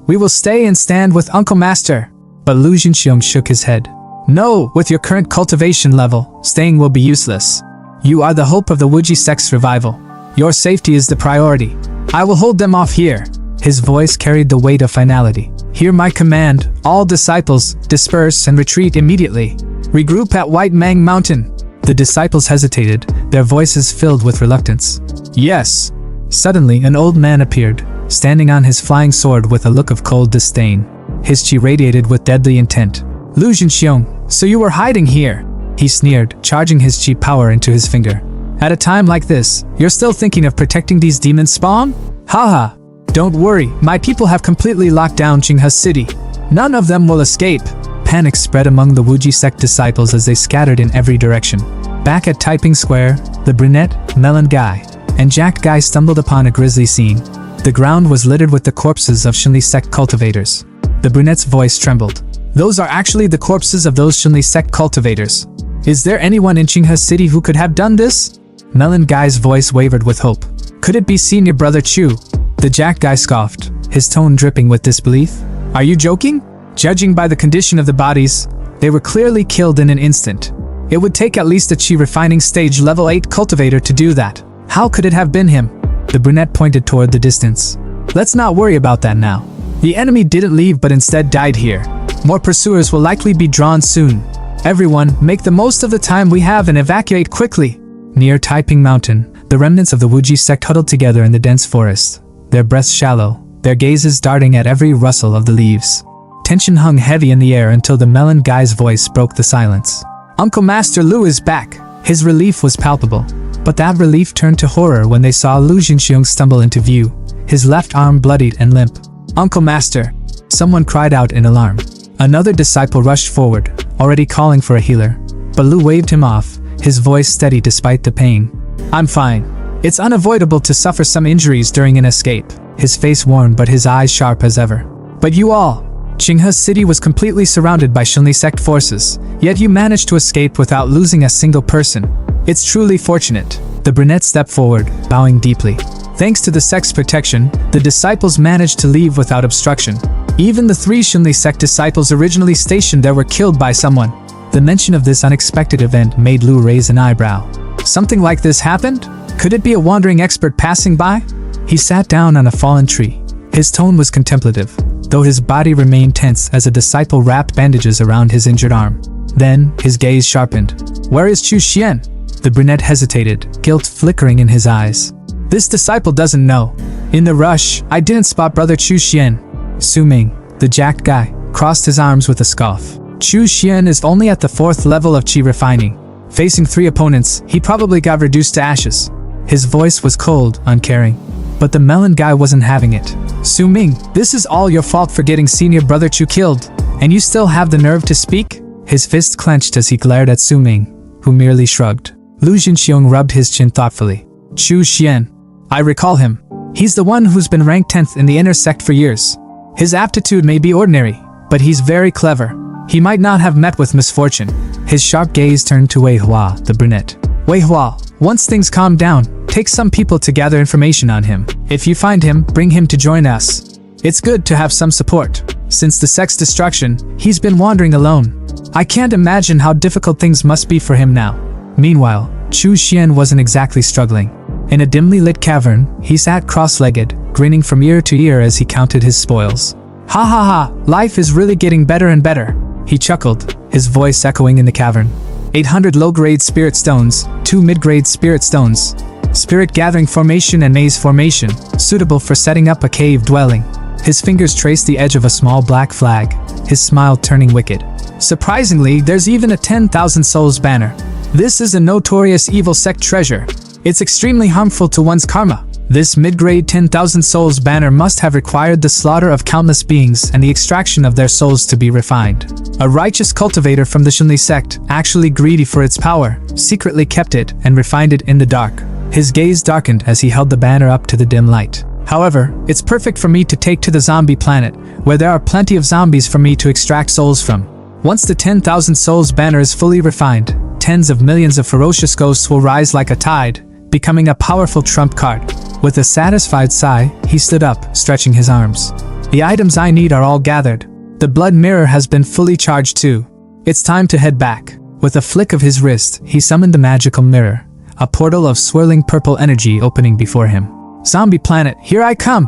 We will stay and stand with Uncle Master. But Lu Junxiong shook his head. No, with your current cultivation level, staying will be useless. You are the hope of the Wuji sect's revival. Your safety is the priority. I will hold them off here. His voice carried the weight of finality. Hear my command, all disciples, disperse and retreat immediately. Regroup at White Mang Mountain. The disciples hesitated, their voices filled with reluctance. Yes. Suddenly, an old man appeared, standing on his flying sword with a look of cold disdain. His chi radiated with deadly intent. Lu Junxiong, so you were hiding here? He sneered, charging his chi power into his finger. At a time like this, you're still thinking of protecting these demons spawn? Haha. Don't worry, my people have completely locked down Qinghe City. None of them will escape. Panic spread among the Wuji sect disciples as they scattered in every direction. Back at Taiping Square, the brunette, melon guy, and Jack guy stumbled upon a grisly scene. The ground was littered with the corpses of Xunli sect cultivators. The brunette's voice trembled. Those are actually the corpses of those Xunli sect cultivators. Is there anyone in Qinghe City who could have done this? Melon guy's voice wavered with hope. Could it be senior brother Chu? The Jack guy scoffed, his tone dripping with disbelief. Are you joking? Judging by the condition of the bodies, they were clearly killed in an instant. It would take at least a chi refining stage level 8 cultivator to do that. How could it have been him? The brunette pointed toward the distance. Let's not worry about that now. The enemy didn't leave but instead died here. More pursuers will likely be drawn soon. Everyone, make the most of the time we have and evacuate quickly. Near Taiping Mountain, the remnants of the Wuji sect huddled together in the dense forest, their breaths shallow, their gazes darting at every rustle of the leaves. Tension hung heavy in the air until the melon guy's voice broke the silence. Uncle Master Lu is back. His relief was palpable, but that relief turned to horror when they saw Lu Junxiong stumble into view, his left arm bloodied and limp. Uncle Master! Someone cried out in alarm. Another disciple rushed forward, already calling for a healer, but Lu waved him off, his voice steady despite the pain. I'm fine. It's unavoidable to suffer some injuries during an escape. His face worn but his eyes sharp as ever. But you all! Qinghe City was completely surrounded by Xunli sect forces, yet you managed to escape without losing a single person. It's truly fortunate. The brunette stepped forward, bowing deeply. Thanks to the sect's protection, the disciples managed to leave without obstruction. Even the 3 Xunli sect disciples originally stationed there were killed by someone. The mention of this unexpected event made Lu raise an eyebrow. Something like this happened? Could it be a wandering expert passing by? He sat down on a fallen tree. His tone was contemplative, though his body remained tense as a disciple wrapped bandages around his injured arm. Then, his gaze sharpened. Where is Chu Xian? The brunette hesitated, guilt flickering in his eyes. This disciple doesn't know. In the rush, I didn't spot brother Chu Xian. Su Ming, the jacked guy, crossed his arms with a scoff. Chu Xian is only at the 4th level of chi refining. Facing 3 opponents, he probably got reduced to ashes. His voice was cold, uncaring. But the melon guy wasn't having it. Su Ming, this is all your fault for getting senior brother Chu killed, and you still have the nerve to speak? His fist clenched as he glared at Su Ming, who merely shrugged. Lu Junxiong rubbed his chin thoughtfully. Chu Xian. I recall him. He's the one who's been ranked 10th in the inner sect for years. His aptitude may be ordinary, but he's very clever. He might not have met with misfortune. His sharp gaze turned to Wei Hua, the brunette. Wei Hua, once things calm down, take some people to gather information on him. If you find him, bring him to join us. It's good to have some support. Since the sect's destruction, he's been wandering alone. I can't imagine how difficult things must be for him now. Meanwhile, Chu Xian wasn't exactly struggling. In a dimly lit cavern, he sat cross-legged, grinning from ear to ear as he counted his spoils. Ha ha ha, life is really getting better and better. He chuckled, his voice echoing in the cavern. 800 low-grade spirit stones, 2 mid-grade spirit stones. Spirit gathering formation and maze formation, suitable for setting up a cave dwelling. His fingers traced the edge of a small black flag, his smile turning wicked. Surprisingly, there's even a 10,000 souls banner. This is a notorious evil sect treasure. It's extremely harmful to one's karma. This mid-grade 10,000 souls banner must have required the slaughter of countless beings and the extraction of their souls to be refined. A righteous cultivator from the Xunli sect, actually greedy for its power, secretly kept it and refined it in the dark. His gaze darkened as he held the banner up to the dim light. However, it's perfect for me to take to the zombie planet, where there are plenty of zombies for me to extract souls from. Once the 10,000 souls banner is fully refined, tens of millions of ferocious ghosts will rise like a tide, becoming a powerful trump card. With a satisfied sigh, he stood up, stretching his arms. The items I need are all gathered. The blood mirror has been fully charged too. It's time to head back. With a flick of his wrist, he summoned the magical mirror, a portal of swirling purple energy opening before him. Zombie planet, here I come!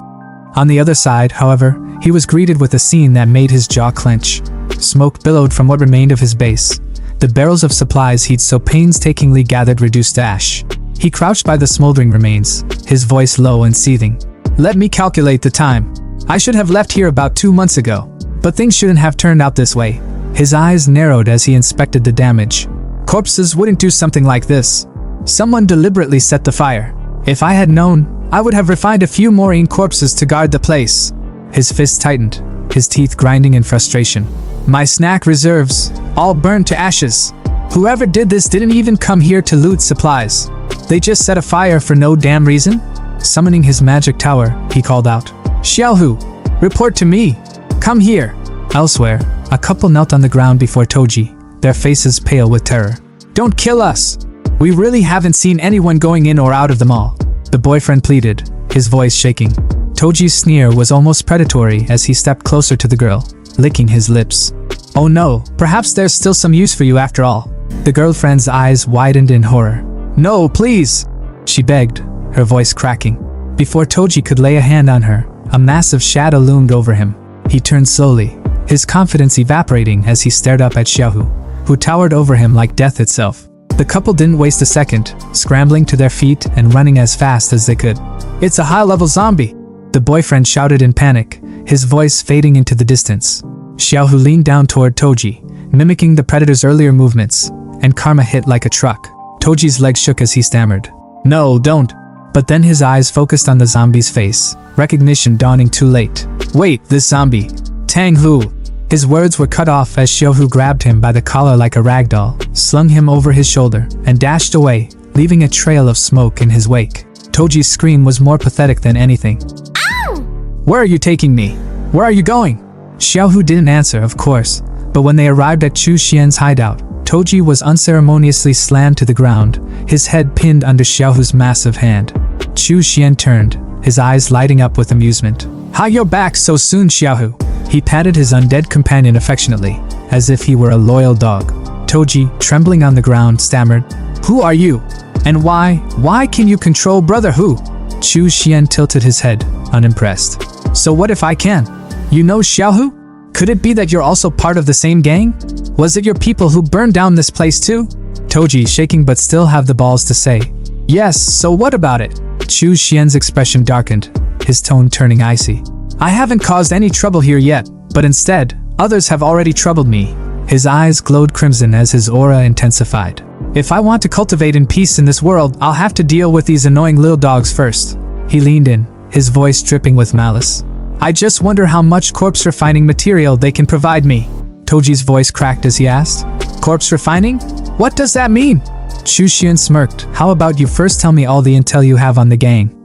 On the other side, however, he was greeted with a scene that made his jaw clench. Smoke billowed from what remained of his base. The barrels of supplies he'd so painstakingly gathered reduced to ash. He crouched by the smoldering remains, his voice low and seething. Let me calculate the time. I should have left here about 2 months ago. But things shouldn't have turned out this way. His eyes narrowed as he inspected the damage. Corpses wouldn't do something like this. Someone deliberately set the fire. If I had known, I would have refined a few more corpses to guard the place. His fist tightened, his teeth grinding in frustration. My snack reserves, all burned to ashes. Whoever did this didn't even come here to loot supplies. They just set a fire for no damn reason? Summoning his magic tower, he called out. Xiaohu, report to me. Come here. Elsewhere, a couple knelt on the ground before Toji, their faces pale with terror. Don't kill us. We really haven't seen anyone going in or out of the mall. The boyfriend pleaded, his voice shaking. Toji's sneer was almost predatory as he stepped closer to the girl, licking his lips. Oh no, perhaps there's still some use for you after all. The girlfriend's eyes widened in horror. No, please, she begged, her voice cracking. Before Toji could lay a hand on her, a massive shadow loomed over him. He turned slowly, his confidence evaporating as he stared up at Xiaohu, who towered over him like death itself. The couple didn't waste a second, scrambling to their feet and running as fast as they could. It's a high-level zombie! The boyfriend shouted in panic, his voice fading into the distance. Xiaohu leaned down toward Toji, mimicking the predator's earlier movements, and karma hit like a truck. Toji's legs shook as he stammered. No, don't. But then his eyes focused on the zombie's face, recognition dawning too late. Wait, this zombie. Tang Hu. His words were cut off as Xiaohu grabbed him by the collar like a ragdoll, slung him over his shoulder, and dashed away, leaving a trail of smoke in his wake. Toji's scream was more pathetic than anything. Ow! Where are you taking me? Where are you going? Xiaohu didn't answer, of course, but when they arrived at Chu Xian's hideout, Toji was unceremoniously slammed to the ground, his head pinned under Xiaohu's massive hand. Chu Xian turned, his eyes lighting up with amusement. How you're back so soon, Xiaohu? He patted his undead companion affectionately, as if he were a loyal dog. Toji, trembling on the ground, stammered, Who are you? And why can you control Brother Hu? Chu Xian tilted his head, unimpressed. So what if I can? You know Xiaohu? Could it be that you're also part of the same gang? Was it your people who burned down this place too? Toji, shaking but still have the balls to say, Yes, so what about it? Chu Xian's expression darkened, his tone turning icy. I haven't caused any trouble here yet, but instead, others have already troubled me. His eyes glowed crimson as his aura intensified. If I want to cultivate in peace in this world, I'll have to deal with these annoying little dogs first. He leaned in, his voice dripping with malice. I just wonder how much corpse refining material they can provide me. Toji's voice cracked as he asked. Corpse refining? What does that mean? Chu Xian smirked. How about you first tell me all the intel you have on the gang?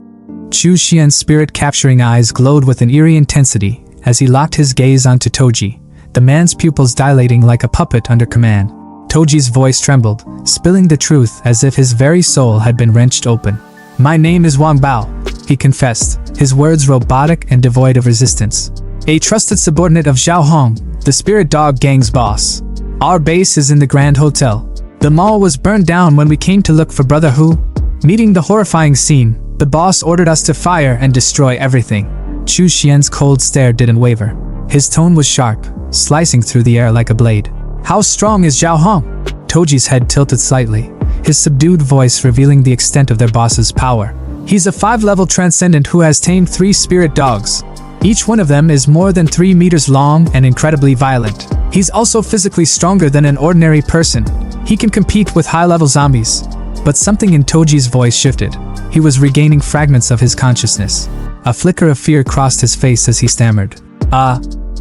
Chu Xian's spirit-capturing eyes glowed with an eerie intensity as he locked his gaze onto Toji, the man's pupils dilating like a puppet under command. Toji's voice trembled, spilling the truth as if his very soul had been wrenched open. My name is Wang Bao, he confessed, his words robotic and devoid of resistance. A trusted subordinate of Zhao Hong, the Spirit Dog Gang's boss. Our base is in the Grand Hotel. The mall was burned down when we came to look for Brother Hu. Meeting the horrifying scene, the boss ordered us to fire and destroy everything. Chu Xian's cold stare didn't waver. His tone was sharp, slicing through the air like a blade. How strong is Zhao Hong? Toji's head tilted slightly, his subdued voice revealing the extent of their boss's power. He's a 5-level transcendent who has tamed 3 spirit dogs. Each one of them is more than 3 meters long and incredibly violent. He's also physically stronger than an ordinary person. He can compete with high-level zombies. But something in Toji's voice shifted. He was regaining fragments of his consciousness. A flicker of fear crossed his face as he stammered.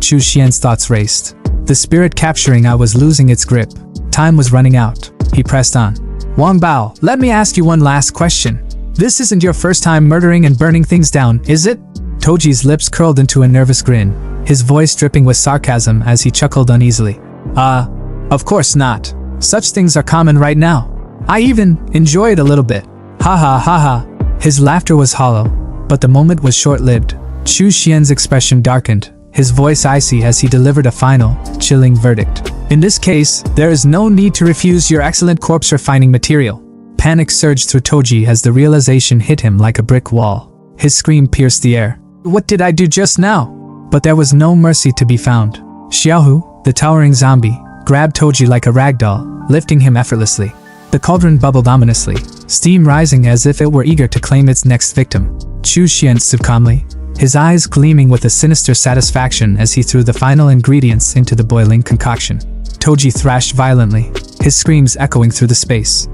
Chu Xian's thoughts raced. The spirit capturing I was losing its grip. Time was running out. He pressed on. Wang Bao, let me ask you one last question. This isn't your first time murdering and burning things down, is it? Toji's lips curled into a nervous grin, his voice dripping with sarcasm as he chuckled uneasily. Of course not. Such things are common right now. I even enjoy it a little bit. Ha ha ha ha. His laughter was hollow, but the moment was short-lived. Chu Xian's expression darkened, his voice icy as he delivered a final, chilling verdict. In this case, there is no need to refuse your excellent corpse refining material. Panic surged through Toji as the realization hit him like a brick wall. His scream pierced the air. What did I do just now? But there was no mercy to be found. Xiaohu, the towering zombie, grabbed Toji like a ragdoll, lifting him effortlessly. The cauldron bubbled ominously, steam rising as if it were eager to claim its next victim. Chu Xian stood calmly, his eyes gleaming with a sinister satisfaction as he threw the final ingredients into the boiling concoction. Toji thrashed violently, his screams echoing through the space.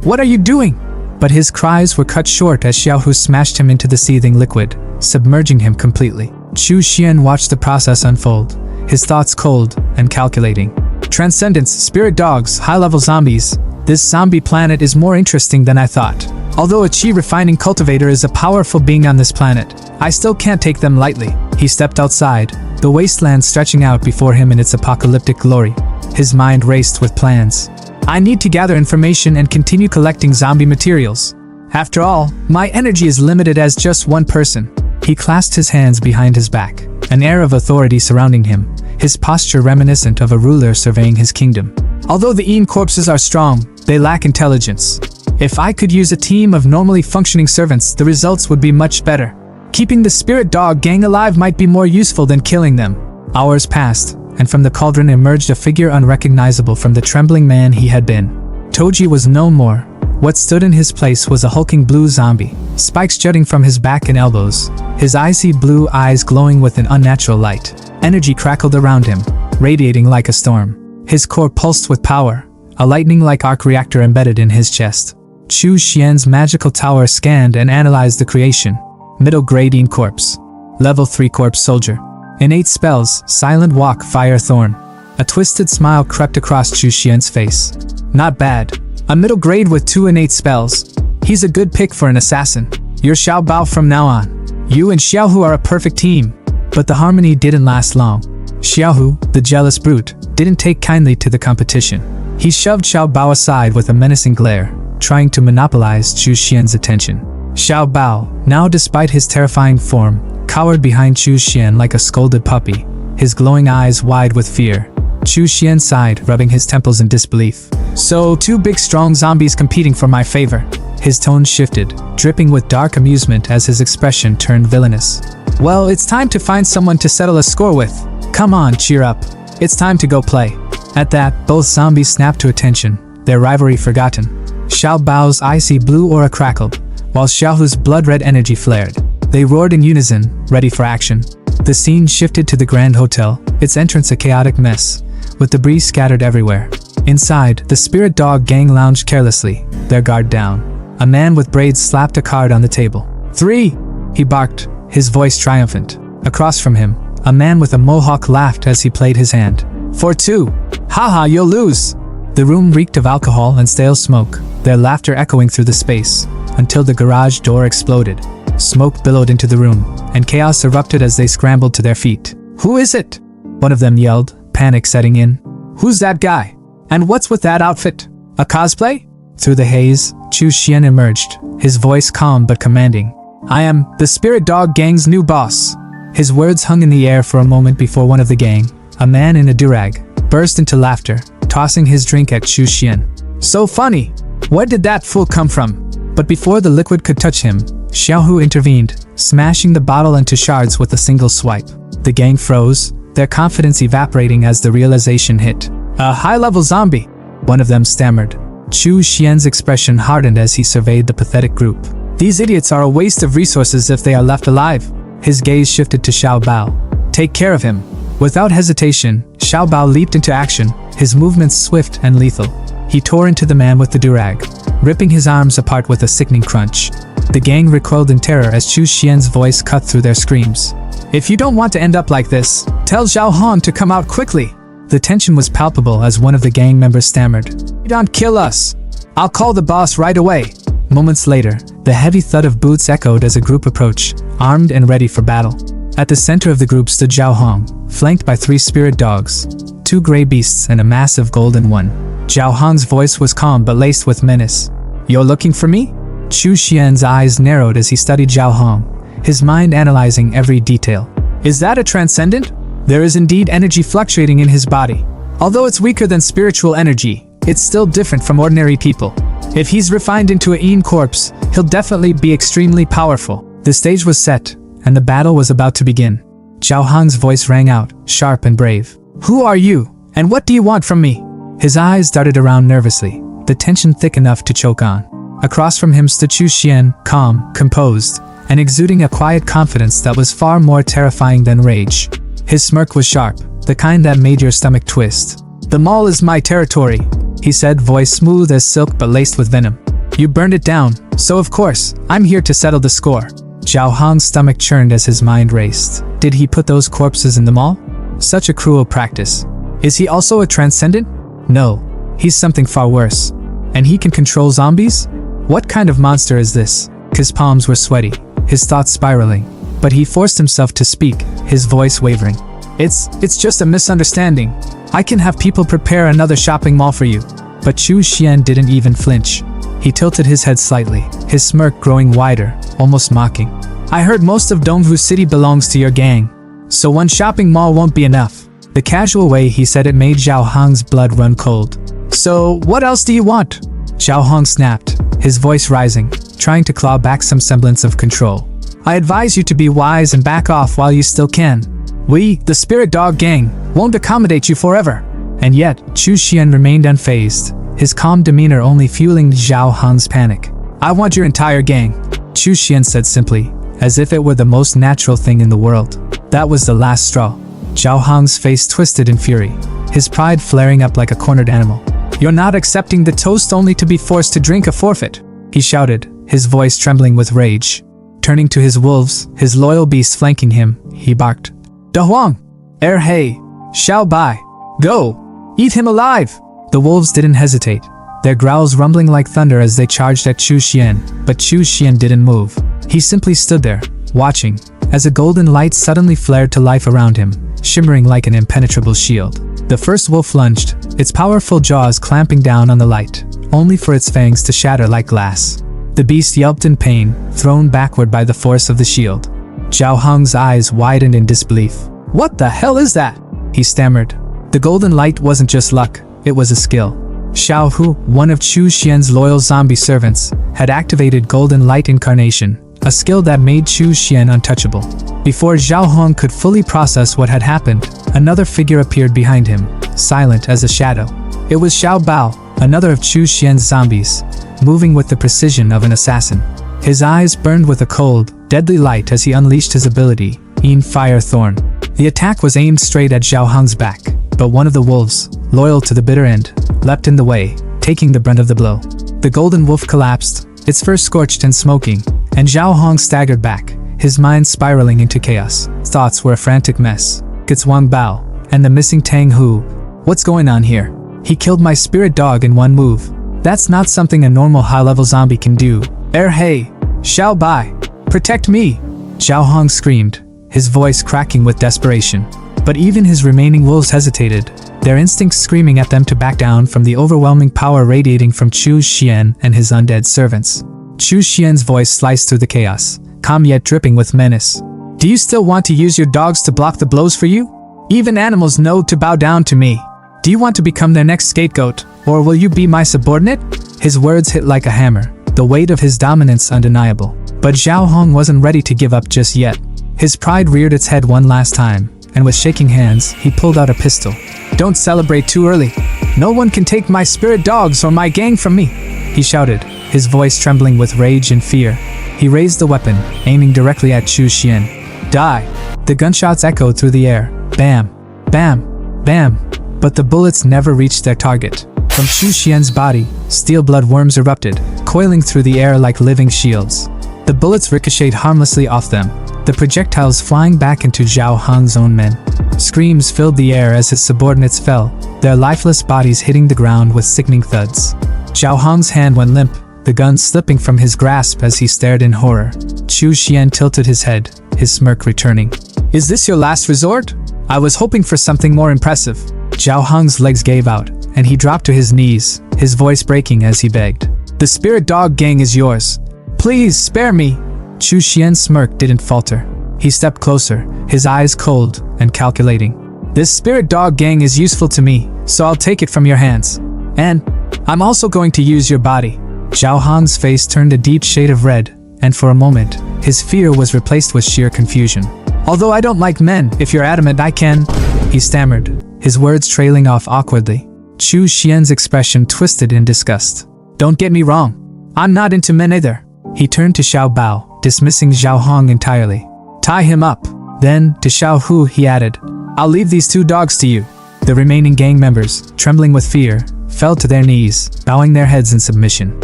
What are you doing? But his cries were cut short as Xiaohu smashed him into the seething liquid, submerging him completely. Chu Xian watched the process unfold, his thoughts cold and calculating. Transcendence, spirit dogs, high-level zombies. This zombie planet is more interesting than I thought. Although a chi-refining cultivator is a powerful being on this planet, I still can't take them lightly. He stepped outside, the wasteland stretching out before him in its apocalyptic glory. His mind raced with plans. I need to gather information and continue collecting zombie materials. After all, my energy is limited as just one person. He clasped his hands behind his back, an air of authority surrounding him, his posture reminiscent of a ruler surveying his kingdom. Although the Iin corpses are strong, they lack intelligence. If I could use a team of normally functioning servants, the results would be much better. Keeping the spirit dog gang alive might be more useful than killing them. Hours passed, and from the cauldron emerged a figure unrecognizable from the trembling man he had been. Toji was no more. What stood in his place was a hulking blue zombie, spikes jutting from his back and elbows, his icy blue eyes glowing with an unnatural light. Energy crackled around him, radiating like a storm. His core pulsed with power, a lightning-like arc reactor embedded in his chest. Chu Xian's magical tower scanned and analyzed the creation. Middle-grade Iin corpse. Level 3 corpse soldier. Innate spells, silent walk, fire thorn. A twisted smile crept across Chu Xian's face. Not bad. A middle grade with 2 innate spells. He's a good pick for an assassin. You're Xiao Bao from now on. You and Xiaohu are a perfect team. But the harmony didn't last long. Xiaohu, the jealous brute, didn't take kindly to the competition. He shoved Xiao Bao aside with a menacing glare, trying to monopolize Chu Xian's attention. Xiao Bao, now despite his terrifying form, cowered behind Chu Xian like a scolded puppy, his glowing eyes wide with fear. Chu Xian sighed, rubbing his temples in disbelief. So, 2 big strong zombies competing for my favor. His tone shifted, dripping with dark amusement as his expression turned villainous. Well, it's time to find someone to settle a score with. Come on, cheer up. It's time to go play. At that, both zombies snapped to attention, their rivalry forgotten. Xiao Bao's icy blue aura crackled, while Xiaohu's blood-red energy flared. They roared in unison, ready for action. The scene shifted to the Grand Hotel, its entrance a chaotic mess, with debris scattered everywhere. Inside, the spirit dog gang lounged carelessly, their guard down. A man with braids slapped a card on the table. 3! He barked, his voice triumphant. Across from him, a man with a mohawk laughed as he played his hand. 4-2! Haha, you'll lose! The room reeked of alcohol and stale smoke, their laughter echoing through the space, until the garage door exploded. Smoke billowed into the room, and chaos erupted as they scrambled to their feet. Who is it? One of them yelled, panic setting in. Who's that guy? And what's with that outfit? A cosplay? Through the haze, Chu Xian emerged, his voice calm but commanding. I am the Spirit Dog Gang's new boss. His words hung in the air for a moment before one of the gang, a man in a durag, burst into laughter, tossing his drink at Chu Xian. So funny! Where did that fool come from? But before the liquid could touch him, Xiaohu intervened, smashing the bottle into shards with a single swipe. The gang froze, their confidence evaporating as the realization hit. A high-level zombie, one of them stammered. Chu Xian's expression hardened as he surveyed the pathetic group. These idiots are a waste of resources if they are left alive. His gaze shifted to Xiao Bao. Take care of him. Without hesitation, Xiao Bao leaped into action, his movements swift and lethal. He tore into the man with the durag, ripping his arms apart with a sickening crunch. The gang recoiled in terror as Chu Xian's voice cut through their screams. If you don't want to end up like this, tell Zhao Han to come out quickly. The tension was palpable as one of the gang members stammered. You don't kill us. I'll call the boss right away. Moments later, the heavy thud of boots echoed as a group approached, armed and ready for battle. At the center of the group stood Zhao Hong, flanked by 3 spirit dogs, 2 gray beasts and a massive golden one. Zhao Hong's voice was calm but laced with menace. "You're looking for me?" Chu Xian's eyes narrowed as he studied Zhao Hong, his mind analyzing every detail. "Is that a transcendent?" There is indeed energy fluctuating in his body. Although it's weaker than spiritual energy, it's still different from ordinary people. If he's refined into a Yin corpse, he'll definitely be extremely powerful. The stage was set, and the battle was about to begin. Zhao Hong's voice rang out, sharp and brave. "Who are you, and what do you want from me?" His eyes darted around nervously, the tension thick enough to choke on. Across from him stood Chu Xian, calm, composed, and exuding a quiet confidence that was far more terrifying than rage. His smirk was sharp, the kind that made your stomach twist. "The mall is my territory," he said, voice smooth as silk but laced with venom. "You burned it down, so of course, I'm here to settle the score." Zhao Hong's stomach churned as his mind raced. Did he put those corpses in the mall? Such a cruel practice. Is he also a transcendent? No, he's something far worse. And he can control zombies? What kind of monster is this? His palms were sweaty, his thoughts spiraling. But he forced himself to speak, his voice wavering. It's just a misunderstanding. I can have people prepare another shopping mall for you." But Chu Xian didn't even flinch. He tilted his head slightly, his smirk growing wider, almost mocking. "I heard most of Dongwu City belongs to your gang, so one shopping mall won't be enough." The casual way he said it made Zhao Hong's blood run cold. "So, what else do you want?" Zhao Hong snapped, his voice rising, trying to claw back some semblance of control. "I advise you to be wise and back off while you still can. We, the Spirit Dog Gang, won't accommodate you forever." And yet, Chu Xian remained unfazed, his calm demeanor only fueling Zhao Hong's panic. "I want your entire gang," Chu Xian said simply, as if it were the most natural thing in the world. That was the last straw. Zhao Hong's face twisted in fury, his pride flaring up like a cornered animal. "You're not accepting the toast only to be forced to drink a forfeit," he shouted, his voice trembling with rage. Turning to his wolves, his loyal beasts flanking him, he barked. "Da Huang! Hei! Xiao Bai! Go! Eat him alive!" The wolves didn't hesitate, their growls rumbling like thunder as they charged at Chu Xian, but Chu Xian didn't move. He simply stood there, watching, as a golden light suddenly flared to life around him, shimmering like an impenetrable shield. The first wolf lunged, its powerful jaws clamping down on the light, only for its fangs to shatter like glass. The beast yelped in pain, thrown backward by the force of the shield. Zhao Hong's eyes widened in disbelief. "What the hell is that?" he stammered. The golden light wasn't just luck, it was a skill. Xiao Hu, one of Chu Xian's loyal zombie servants, had activated Golden Light Incarnation, a skill that made Chu Xian untouchable. Before Zhao Hong could fully process what had happened, another figure appeared behind him, silent as a shadow. It was Xiao Bao, another of Chu Xian's zombies, moving with the precision of an assassin. His eyes burned with a cold, deadly light as he unleashed his ability, Yin Fire Thorn. The attack was aimed straight at Zhao Hong's back, but one of the wolves, loyal to the bitter end, leapt in the way, taking the brunt of the blow. The golden wolf collapsed, its fur scorched and smoking, and Zhao Hong staggered back, his mind spiraling into chaos. Thoughts were a frantic mess. It's Wang Bao, and the missing Tang Hu. What's going on here? He killed my spirit dog in one move. That's not something a normal high-level zombie can do. Hei! Xiao Bai! Protect me! Zhao Hong screamed, his voice cracking with desperation. But even his remaining wolves hesitated, their instincts screaming at them to back down from the overwhelming power radiating from Chu Xian and his undead servants. Chu Xian's voice sliced through the chaos, calm yet dripping with menace. "Do you still want to use your dogs to block the blows for you? Even animals know to bow down to me. Do you want to become their next scapegoat, or will you be my subordinate?" His words hit like a hammer, the weight of his dominance undeniable. But Zhao Hong wasn't ready to give up just yet. His pride reared its head one last time, and with shaking hands, he pulled out a pistol. "Don't celebrate too early. No one can take my spirit dogs or my gang from me," he shouted, his voice trembling with rage and fear. He raised the weapon, aiming directly at Chu Xian. "Die!" The gunshots echoed through the air. Bam! Bam! Bam! But the bullets never reached their target. From Chu Xian's body, steel blood worms erupted, coiling through the air like living shields. The bullets ricocheted harmlessly off them, the projectiles flying back into Zhao Hong's own men. Screams filled the air as his subordinates fell, their lifeless bodies hitting the ground with sickening thuds. Zhao Hong's hand went limp, the gun slipping from his grasp as he stared in horror. Chu Xian tilted his head, his smirk returning. Is this your last resort? I was hoping for something more impressive. Zhao Hong's legs gave out, and he dropped to his knees, his voice breaking as he begged. The spirit dog gang is yours. Please, spare me. Chu Xian's smirk didn't falter. He stepped closer, his eyes cold and calculating. This spirit dog gang is useful to me, so I'll take it from your hands. And I'm also going to use your body. Zhao Hong's face turned a deep shade of red, and for a moment, his fear was replaced with sheer confusion. Although I don't like men, if you're adamant I can, he stammered, his words trailing off awkwardly. Chu Xian's expression twisted in disgust. Don't get me wrong, I'm not into men either. He turned to Xiao Bao, dismissing Zhao Hong entirely. Tie him up. Then, to Xiao Hu, he added, I'll leave these 2 dogs to you. The remaining gang members, trembling with fear, fell to their knees, bowing their heads in submission.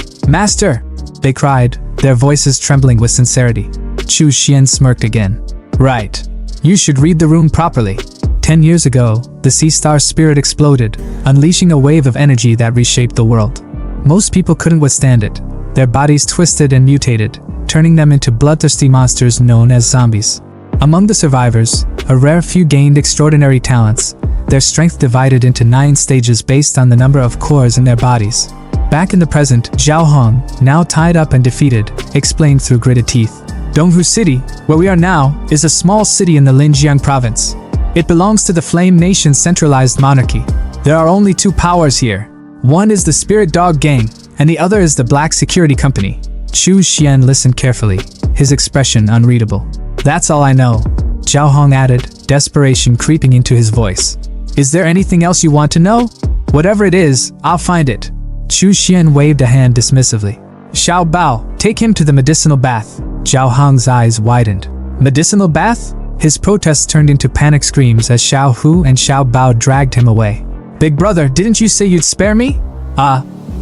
Master! They cried, their voices trembling with sincerity. Chu Xian smirked again. Right. You should read the room properly. 10 years ago, the sea star's spirit exploded, unleashing a wave of energy that reshaped the world. Most people couldn't withstand it. Their bodies twisted and mutated, turning them into bloodthirsty monsters known as zombies. Among the survivors, a rare few gained extraordinary talents, their strength divided into 9 stages based on the number of cores in their bodies. Back in the present, Zhao Hong, now tied up and defeated, explained through gritted teeth. Donghu City, where we are now, is a small city in the Linjiang province. It belongs to the Flame Nation's centralized monarchy. There are only 2 powers here. One is the Spirit Dog Gang, and the other is the Black Security Company. Chu Xian listened carefully, his expression unreadable. That's all I know, Zhao Hong added, desperation creeping into his voice. Is there anything else you want to know? Whatever it is, I'll find it. Chu Xian waved a hand dismissively. Xiao Bao, take him to the medicinal bath. Zhao Hong's eyes widened. Medicinal bath? His protests turned into panic screams as Xiao Hu and Xiao Bao dragged him away. Big brother, didn't you say you'd spare me?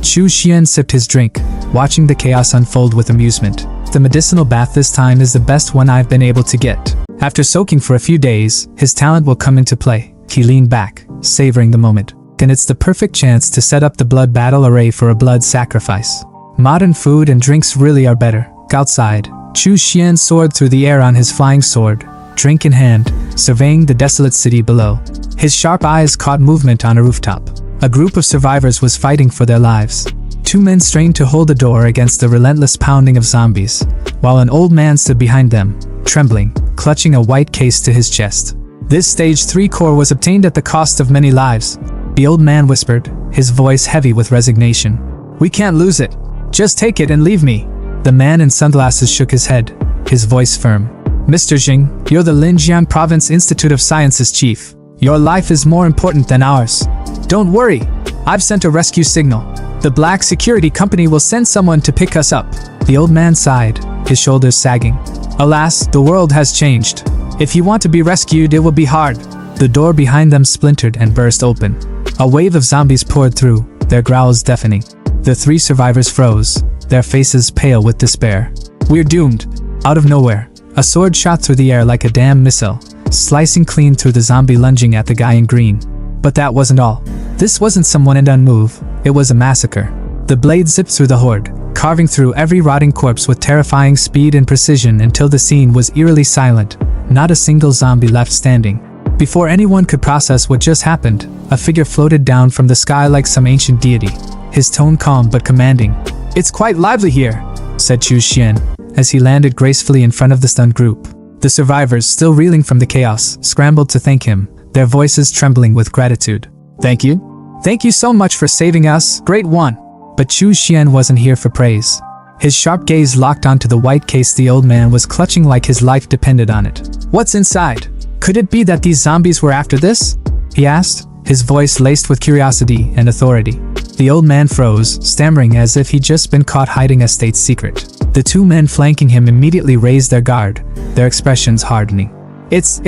Chu Xian sipped his drink, watching the chaos unfold with amusement. The medicinal bath this time is the best one I've been able to get. After soaking for a few days, his talent will come into play. He leaned back, savoring the moment. And it's the perfect chance to set up the blood battle array for a blood sacrifice. Modern food and drinks really are better. Outside, Chu Xian soared through the air on his flying sword, drink in hand, surveying the desolate city below. His sharp eyes caught movement on a rooftop. A group of survivors was fighting for their lives. 2 men strained to hold the door against the relentless pounding of zombies, while an old man stood behind them, trembling, clutching a white case to his chest. This stage 3 core was obtained at the cost of many lives, the old man whispered, his voice heavy with resignation. We can't lose it. Just take it and leave me. The man in sunglasses shook his head, his voice firm. Mr. Jing, you're the Linjiang Province Institute of Sciences chief. Your life is more important than ours. Don't worry, I've sent a rescue signal. The Black Security Company will send someone to pick us up. The old man sighed, his shoulders sagging. Alas, the world has changed. If you want to be rescued, it will be hard. The door behind them splintered and burst open. A wave of zombies poured through, their growls deafening. The 3 survivors froze, their faces pale with despair. We're doomed. Out of nowhere, a sword shot through the air like a damn missile, slicing clean through the zombie lunging at the guy in green. But that wasn't all. This wasn't someone and unmove, it was a massacre. The blade zipped through the horde, carving through every rotting corpse with terrifying speed and precision until the scene was eerily silent, not a single zombie left standing. Before anyone could process what just happened, a figure floated down from the sky like some ancient deity, his tone calm but commanding. It's quite lively here, said Chu Xian, as he landed gracefully in front of the stunned group. The survivors, still reeling from the chaos, scrambled to thank him, their voices trembling with gratitude. Thank you? Thank you so much for saving us, great one. But Chu Xian wasn't here for praise. His sharp gaze locked onto the white case the old man was clutching like his life depended on it. What's inside? Could it be that these zombies were after this? He asked, his voice laced with curiosity and authority. The old man froze, stammering as if he'd just been caught hiding a state secret. The 2 men flanking him immediately raised their guard, their expressions hardening. It's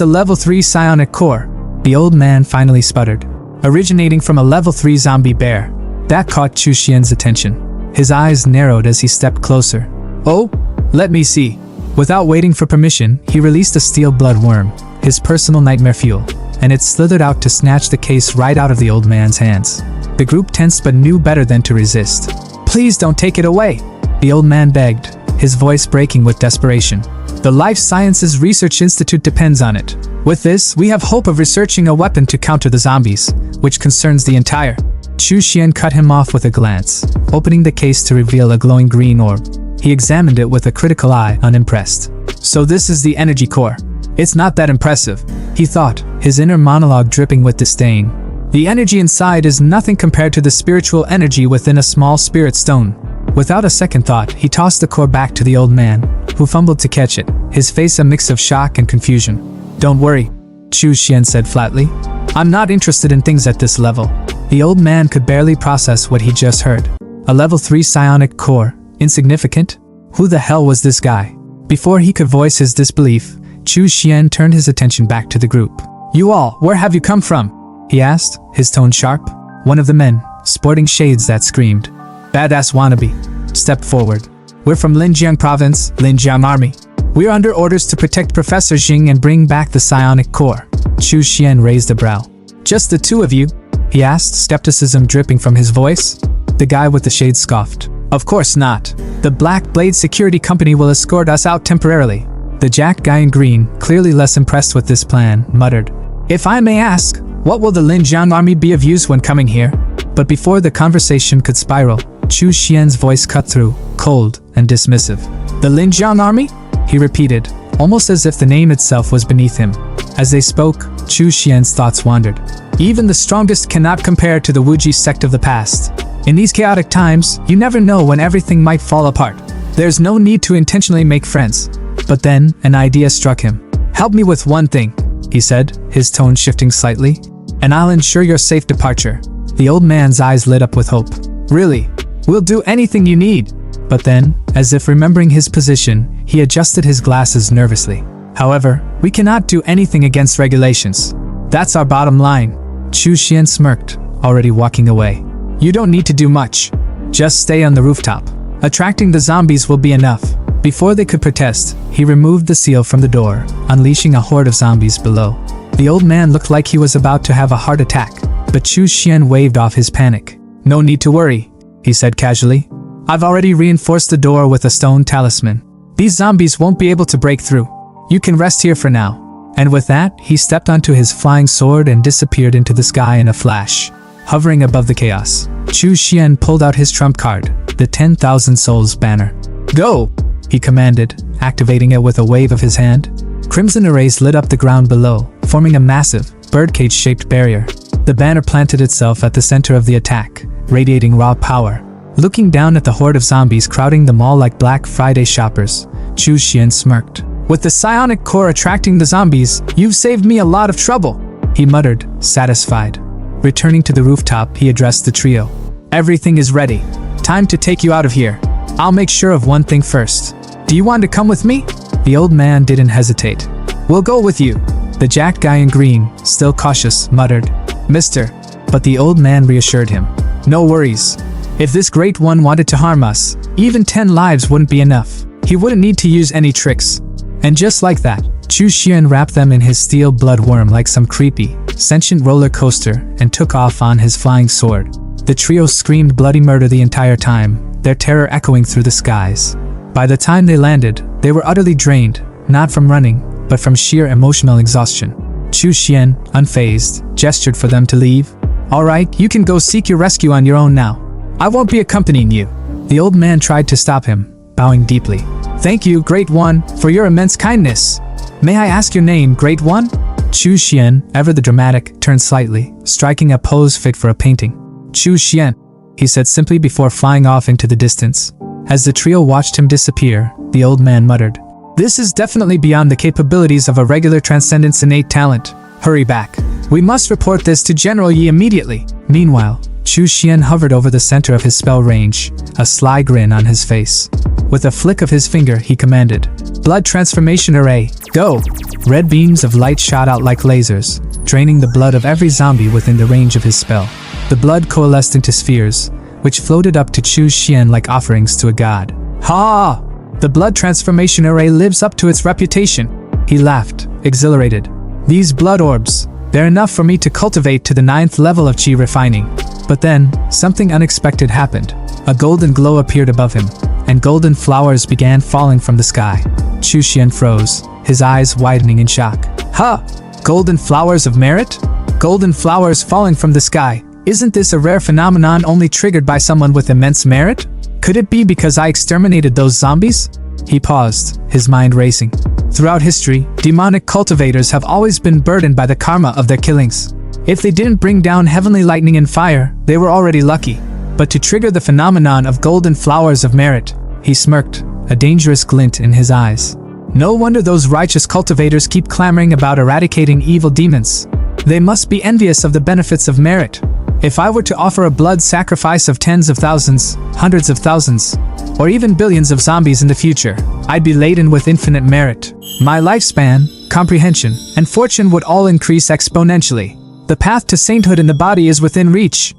a level 3 psionic core, the old man finally sputtered, originating from a level 3 zombie bear. That caught Chu Xian's attention. His eyes narrowed as he stepped closer. Oh, let me see. Without waiting for permission, he released a steel blood worm, his personal nightmare fuel, and it slithered out to snatch the case right out of the old man's hands. The group tensed but knew better than to resist. Please don't take it away, the old man begged, his voice breaking with desperation. The Life Sciences Research Institute depends on it. With this, we have hope of researching a weapon to counter the zombies, which concerns the entire. Chu Xian cut him off with a glance, opening the case to reveal a glowing green orb. He examined it with a critical eye, unimpressed. So this is the energy core. It's not that impressive, he thought, his inner monologue dripping with disdain. The energy inside is nothing compared to the spiritual energy within a small spirit stone. Without a second thought, he tossed the core back to the old man, who fumbled to catch it, his face a mix of shock and confusion. Don't worry, Chu Xian said flatly. I'm not interested in things at this level. The old man could barely process what he just heard. A level 3 psionic core, insignificant? Who the hell was this guy? Before he could voice his disbelief, Chu Xian turned his attention back to the group. You all, where have you come from? He asked, his tone sharp. One of the men, sporting shades that screamed, Badass wannabe, stepped forward. We're from Linjiang Province, Linjiang Army. We're under orders to protect Professor Jing and bring back the psionic core. Chu Xian raised a brow. Just the two of you? He asked, skepticism dripping from his voice. The guy with the shades scoffed. Of course not. The Black Blade Security Company will escort us out temporarily. The jacked guy in green, clearly less impressed with this plan, muttered. If I may ask, what will the Linjiang Army be of use when coming here? But before the conversation could spiral, Chu Xian's voice cut through, cold and dismissive. The Linjiang Army? He repeated, almost as if the name itself was beneath him. As they spoke, Chu Xian's thoughts wandered. Even the strongest cannot compare to the Wuji sect of the past. In these chaotic times, you never know when everything might fall apart. There's no need to intentionally make friends. But then, an idea struck him. Help me with one thing, he said, his tone shifting slightly, and I'll ensure your safe departure. The old man's eyes lit up with hope. Really? We'll do anything you need. But then, as if remembering his position, he adjusted his glasses nervously. However, we cannot do anything against regulations. That's our bottom line. Chu Xian smirked, already walking away. You don't need to do much. Just stay on the rooftop. Attracting the zombies will be enough. Before they could protest, he removed the seal from the door, unleashing a horde of zombies below. The old man looked like he was about to have a heart attack, but Chu Xian waved off his panic. No need to worry, he said casually. I've already reinforced the door with a stone talisman. These zombies won't be able to break through. You can rest here for now. And with that, he stepped onto his flying sword and disappeared into the sky in a flash. Hovering above the chaos, Chu Xian pulled out his trump card, the 10,000 souls banner. Go! He commanded, activating it with a wave of his hand. Crimson arrays lit up the ground below, forming a massive, birdcage-shaped barrier. The banner planted itself at the center of the attack, radiating raw power. Looking down at the horde of zombies crowding the mall like Black Friday shoppers, Chu Xian smirked. With the psionic core attracting the zombies, you've saved me a lot of trouble, he muttered, satisfied. Returning to the rooftop, he addressed the trio. Everything is ready. Time to take you out of here. I'll make sure of one thing first. Do you want to come with me? The old man didn't hesitate. We'll go with you. The jacked guy in green, still cautious, muttered. Mister. But the old man reassured him. No worries. If this great one wanted to harm us, even 10 lives wouldn't be enough. He wouldn't need to use any tricks. And just like that, Chu Xian wrapped them in his steel blood worm like some creepy, sentient roller coaster and took off on his flying sword. The trio screamed bloody murder the entire time, their terror echoing through the skies. By the time they landed, they were utterly drained, not from running, but from sheer emotional exhaustion. Chu Xian, unfazed, gestured for them to leave. All right, you can go seek your rescue on your own now. I won't be accompanying you. The old man tried to stop him, bowing deeply. Thank you, Great One, for your immense kindness. May I ask your name, Great One? Chu Xian, ever the dramatic, turned slightly, striking a pose fit for a painting. Chu Xian, he said simply before flying off into the distance. As the trio watched him disappear, the old man muttered, This is definitely beyond the capabilities of a regular Transcendent's innate talent. Hurry back. We must report this to General Yi immediately. Meanwhile, Chu Xian hovered over the center of his spell range, a sly grin on his face. With a flick of his finger, he commanded, Blood Transformation Array, go! Red beams of light shot out like lasers, draining the blood of every zombie within the range of his spell. The blood coalesced into spheres, which floated up to Chu Xian like offerings to a god. Ha! The Blood Transformation Array lives up to its reputation. He laughed, exhilarated. These blood orbs, they're enough for me to cultivate to the 9th level of chi refining. But then, something unexpected happened. A golden glow appeared above him, and golden flowers began falling from the sky. Chu Xian froze, his eyes widening in shock. Huh! Golden flowers of merit? Golden flowers falling from the sky. Isn't this a rare phenomenon only triggered by someone with immense merit? Could it be because I exterminated those zombies? He paused, his mind racing. Throughout history, demonic cultivators have always been burdened by the karma of their killings. If they didn't bring down heavenly lightning and fire, they were already lucky. But to trigger the phenomenon of golden flowers of merit, he smirked, a dangerous glint in his eyes. No wonder those righteous cultivators keep clamoring about eradicating evil demons. They must be envious of the benefits of merit. If I were to offer a blood sacrifice of tens of thousands, hundreds of thousands, or even billions of zombies in the future, I'd be laden with infinite merit. My lifespan, comprehension, and fortune would all increase exponentially. The path to sainthood in the body is within reach.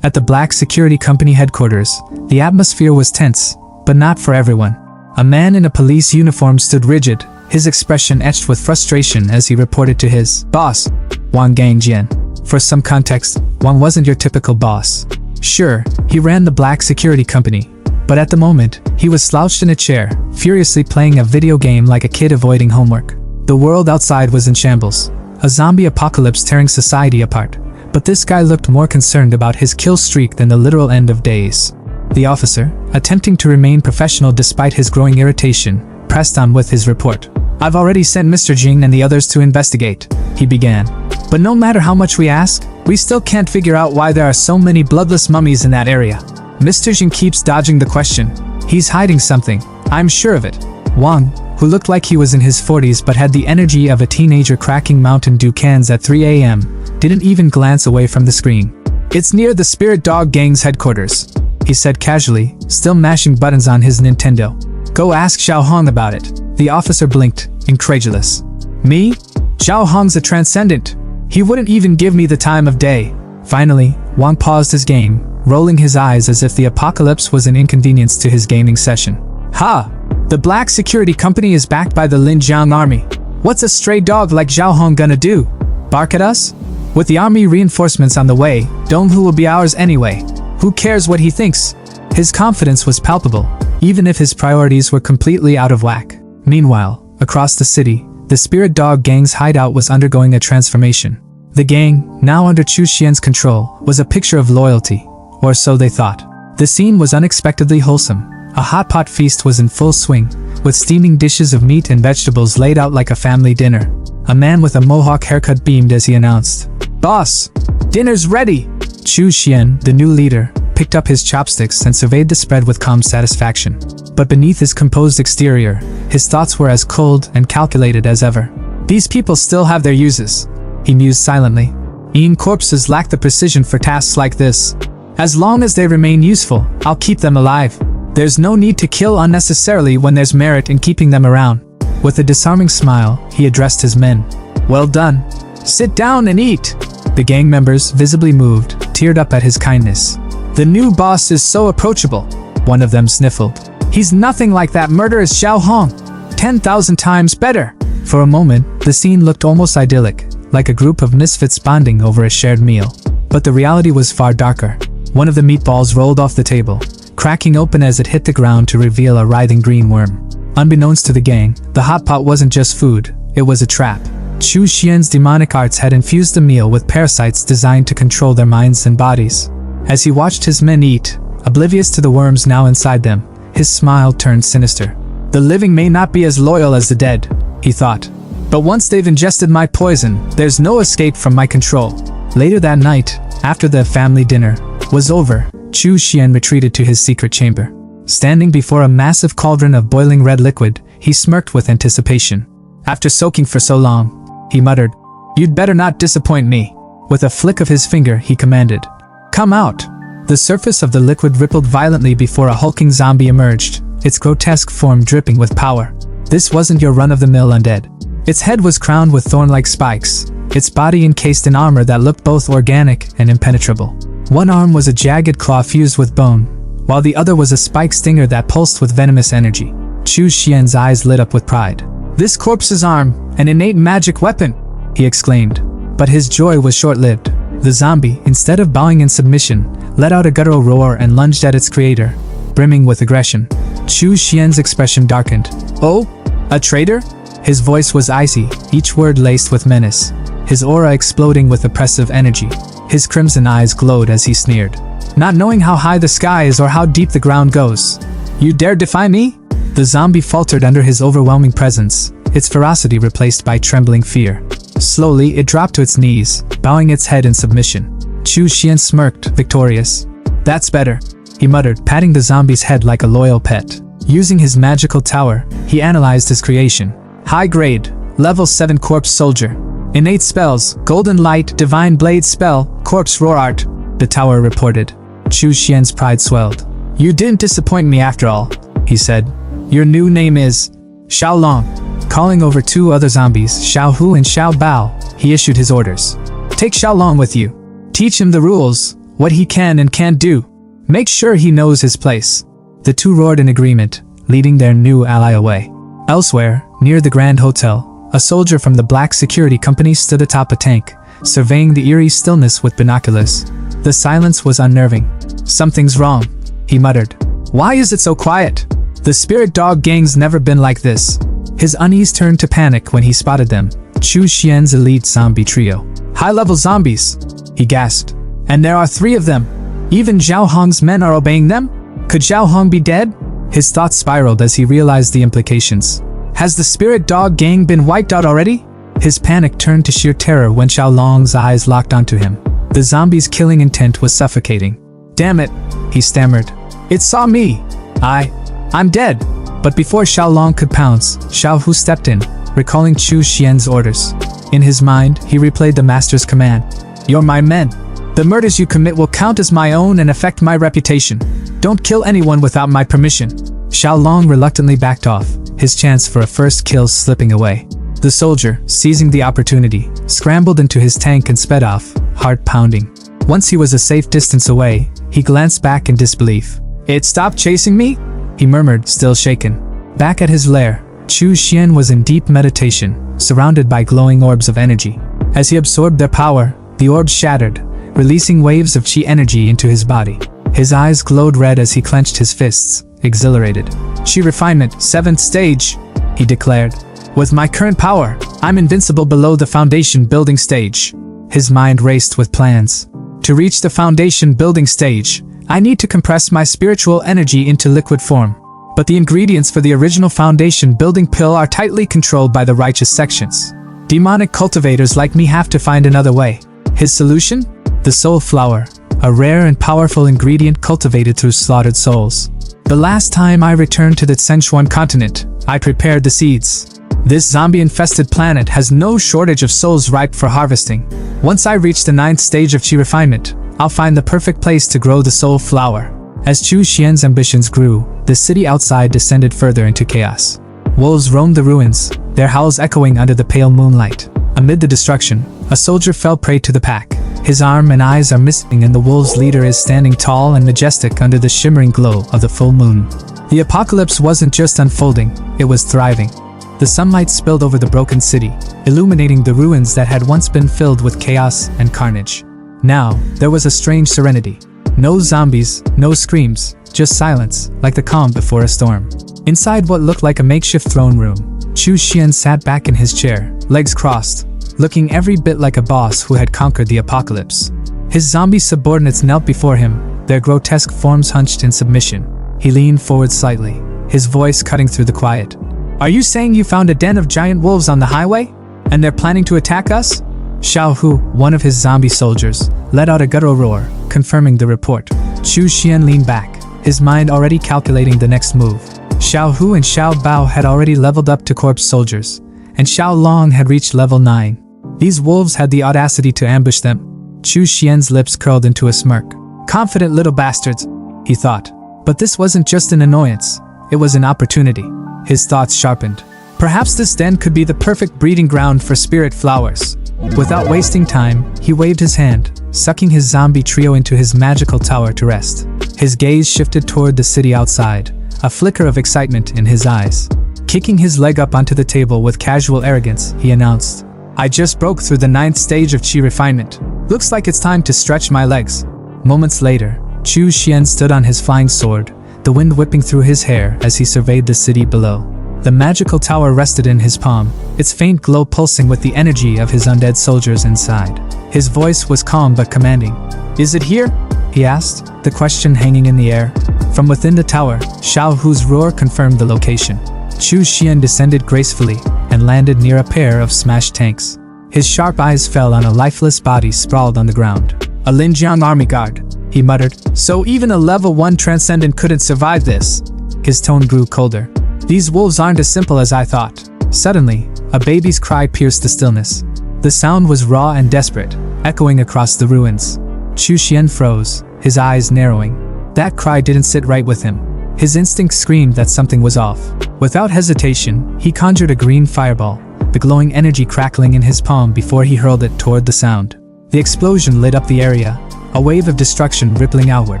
At the Black Security Company headquarters, the atmosphere was tense, but not for everyone. A man in a police uniform stood rigid, his expression etched with frustration as he reported to his boss, Wang Gangjian. For some context, Wang wasn't your typical boss. Sure, he ran the Black Security Company, but at the moment, he was slouched in a chair, furiously playing a video game like a kid avoiding homework. The world outside was in shambles, a zombie apocalypse tearing society apart, but this guy looked more concerned about his kill streak than the literal end of days. The officer, attempting to remain professional despite his growing irritation, pressed on with his report. I've already sent Mr. Jing and the others to investigate, he began. But no matter how much we ask, we still can't figure out why there are so many bloodless mummies in that area. Mr. Jing keeps dodging the question. He's hiding something, I'm sure of it. Wang, who looked like he was in his 40s but had the energy of a teenager cracking Mountain Dew cans at 3 a.m., didn't even glance away from the screen. It's near the Spirit Dog Gang's headquarters, he said casually, still mashing buttons on his Nintendo. Go ask Xiao Hong about it. The officer blinked, incredulous. Me? Xiao Hong's a transcendent. He wouldn't even give me the time of day. Finally, Wang paused his game, rolling his eyes as if the apocalypse was an inconvenience to his gaming session. Ha! The Black Security Company is backed by the Linjiang Army. What's a stray dog like Xiao Hong gonna do? Bark at us? With the army reinforcements on the way, Donghu will be ours anyway. Who cares what he thinks? His confidence was palpable, even if his priorities were completely out of whack. Meanwhile, across the city, the Spirit Dog Gang's hideout was undergoing a transformation. The gang, now under Chu Xian's control, was a picture of loyalty, or so they thought. The scene was unexpectedly wholesome. A hot pot feast was in full swing, with steaming dishes of meat and vegetables laid out like a family dinner. A man with a mohawk haircut beamed as he announced, "Boss, dinner's ready!" Chu Xian, the new leader, picked up his chopsticks and surveyed the spread with calm satisfaction. But beneath his composed exterior, his thoughts were as cold and calculated as ever. These people still have their uses, he mused silently. Ean corpses lack the precision for tasks like this. As long as they remain useful, I'll keep them alive. There's no need to kill unnecessarily when there's merit in keeping them around. With a disarming smile, he addressed his men. Well done. Sit down and eat. The gang members, visibly moved, teared up at his kindness. The new boss is so approachable, one of them sniffled. He's nothing like that murderous Xiao Hong. 10,000 times better. For a moment, the scene looked almost idyllic, like a group of misfits bonding over a shared meal. But the reality was far darker. One of the meatballs rolled off the table, cracking open as it hit the ground to reveal a writhing green worm. Unbeknownst to the gang, the hot pot wasn't just food, it was a trap. Chu Xian's demonic arts had infused the meal with parasites designed to control their minds and bodies. As he watched his men eat, oblivious to the worms now inside them, his smile turned sinister. The living may not be as loyal as the dead, he thought. But once they've ingested my poison, there's no escape from my control. Later that night, after the family dinner was over, Chu Xian retreated to his secret chamber. Standing before a massive cauldron of boiling red liquid, he smirked with anticipation. After soaking for so long, he muttered, "You'd better not disappoint me." With a flick of his finger, he commanded, "Come out." The surface of the liquid rippled violently before a hulking zombie emerged, its grotesque form dripping with power. This wasn't your run-of-the-mill undead. Its head was crowned with thorn-like spikes, its body encased in armor that looked both organic and impenetrable. One arm was a jagged claw fused with bone, while the other was a spike stinger that pulsed with venomous energy. Chu Xian's eyes lit up with pride. "This corpse's arm, an innate magic weapon!" he exclaimed. But his joy was short-lived. The zombie, instead of bowing in submission, let out a guttural roar and lunged at its creator, brimming with aggression. Chu Xian's expression darkened. "Oh? A traitor?" His voice was icy, each word laced with menace, his aura exploding with oppressive energy. His crimson eyes glowed as he sneered. "Not knowing how high the sky is or how deep the ground goes, you dare defy me?" The zombie faltered under his overwhelming presence, its ferocity replaced by trembling fear. Slowly, it dropped to its knees, bowing its head in submission. Chu Xian smirked, victorious. "That's better," he muttered, patting the zombie's head like a loyal pet. Using his magical tower, he analyzed his creation. High grade, level 7 corpse soldier. Innate spells, golden light, divine blade spell, corpse roar art, the tower reported. Chu Xian's pride swelled. "You didn't disappoint me after all," he said. "Your new name is Xiao Long." Calling over 2 other zombies, Xiao Hu and Xiao Bao, he issued his orders. "Take Xiao Long with you. Teach him the rules, what he can and can't do. Make sure he knows his place." The 2 roared in agreement, leading their new ally away. Elsewhere, near the Grand Hotel, a soldier from the Black Security Company stood atop a tank, surveying the eerie stillness with binoculars. The silence was unnerving. "Something's wrong," he muttered. "Why is it so quiet? The spirit dog gang's never been like this." His unease turned to panic when he spotted them. Chu Xian's elite zombie trio. "High-level zombies," he gasped. "And there are 3 of them. Even Zhao Hong's men are obeying them? Could Zhao Hong be dead?" His thoughts spiraled as he realized the implications. Has the spirit dog gang been wiped out already? His panic turned to sheer terror when Xiao Long's eyes locked onto him. The zombie's killing intent was suffocating. "Damn it," he stammered. "It saw me. I'm dead." But before Xiao Long could pounce, Xiao Hu stepped in, recalling Chu Xian's orders. In his mind, he replayed the master's command. "You're my men. The murders you commit will count as my own and affect my reputation. Don't kill anyone without my permission." Xiao Long reluctantly backed off, his chance for a first kill slipping away. The soldier, seizing the opportunity, scrambled into his tank and sped off, heart pounding. Once he was a safe distance away, he glanced back in disbelief. "It stopped chasing me?" he murmured, still shaken. Back at his lair, Chu Xian was in deep meditation, surrounded by glowing orbs of energy. As he absorbed their power, the orbs shattered, releasing waves of chi energy into his body. His eyes glowed red as he clenched his fists, exhilarated. "Chi refinement, 7th stage," he declared. "With my current power, I'm invincible below the foundation building stage." His mind raced with plans. To reach the foundation building stage, I need to compress my spiritual energy into liquid form. But the ingredients for the original foundation building pill are tightly controlled by the righteous sections. Demonic cultivators like me have to find another way. His solution? The soul flower, a rare and powerful ingredient cultivated through slaughtered souls. The last time I returned to the Sichuan continent, I prepared the seeds. This zombie-infested planet has no shortage of souls ripe for harvesting. Once I reach the 9th stage of chi refinement, I'll find the perfect place to grow the soul flower. As Chu Xian's ambitions grew, the city outside descended further into chaos. Wolves roamed the ruins, their howls echoing under the pale moonlight. Amid the destruction, a soldier fell prey to the pack. His arm and eyes are missing and the wolves' leader is standing tall and majestic under the shimmering glow of the full moon. The apocalypse wasn't just unfolding, it was thriving. The sunlight spilled over the broken city, illuminating the ruins that had once been filled with chaos and carnage. Now, there was a strange serenity. No zombies, no screams, just silence, like the calm before a storm. Inside what looked like a makeshift throne room, Chu Xian sat back in his chair, legs crossed, looking every bit like a boss who had conquered the apocalypse. His zombie subordinates knelt before him, their grotesque forms hunched in submission. He leaned forward slightly, his voice cutting through the quiet. "Are you saying you found a den of giant wolves on the highway? And they're planning to attack us?" Xiao Hu, one of his zombie soldiers, let out a guttural roar, confirming the report. Chu Xian leaned back, his mind already calculating the next move. Xiao Hu and Xiao Bao had already leveled up to corpse soldiers, and Xiao Long had reached level 9. These wolves had the audacity to ambush them. Chu Xian's lips curled into a smirk. "Confident little bastards," he thought. But this wasn't just an annoyance, it was an opportunity. His thoughts sharpened. Perhaps this den could be the perfect breeding ground for spirit flowers. Without wasting time, he waved his hand, sucking his zombie trio into his magical tower to rest. His gaze shifted toward the city outside, a flicker of excitement in his eyes. Kicking his leg up onto the table with casual arrogance, he announced, "I just broke through the 9th stage of chi refinement. Looks like it's time to stretch my legs. Moments later, Chu Xian stood on his flying sword, the wind whipping through his hair as he surveyed the city below. The magical tower rested in his palm, its faint glow pulsing with the energy of his undead soldiers inside. His voice was calm but commanding. "Is it here?" he asked, the question hanging in the air. From within the tower, Xiao Hu's roar confirmed the location. Chu Xian descended gracefully and landed near a pair of smashed tanks. His sharp eyes fell on a lifeless body sprawled on the ground. "A Linjiang army guard," he muttered. "So even a level 1 transcendent couldn't survive this." His tone grew colder. "These wolves aren't as simple as I thought." Suddenly, a baby's cry pierced the stillness. The sound was raw and desperate, echoing across the ruins. Chu Xian froze, his eyes narrowing. That cry didn't sit right with him. His instinct screamed that something was off. Without hesitation, he conjured a green fireball, the glowing energy crackling in his palm before he hurled it toward the sound. The explosion lit up the area, a wave of destruction rippling outward.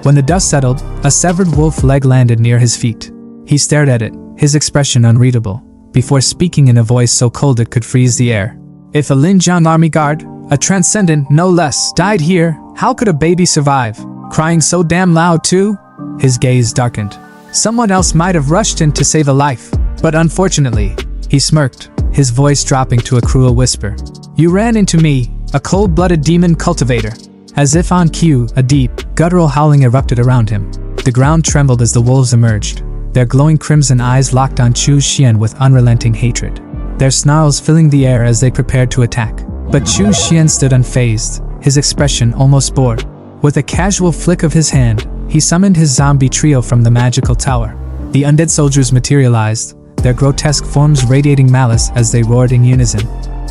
When the dust settled, a severed wolf leg landed near his feet. He stared at it, his expression unreadable, before speaking in a voice so cold it could freeze the air. "If a Linjiang army guard, a transcendent no less, died here, how could a baby survive? Crying so damn loud too?" His gaze darkened. "Someone else might have rushed in to save a life, but unfortunately," he smirked, his voice dropping to a cruel whisper. "You ran into me, a cold-blooded demon cultivator." As if on cue, a deep, guttural howling erupted around him. The ground trembled as the wolves emerged, their glowing crimson eyes locked on Chu Xian with unrelenting hatred, their snarls filling the air as they prepared to attack. But Chu Xian stood unfazed, his expression almost bored. With a casual flick of his hand, he summoned his zombie trio from the magical tower. The undead soldiers materialized, their grotesque forms radiating malice as they roared in unison.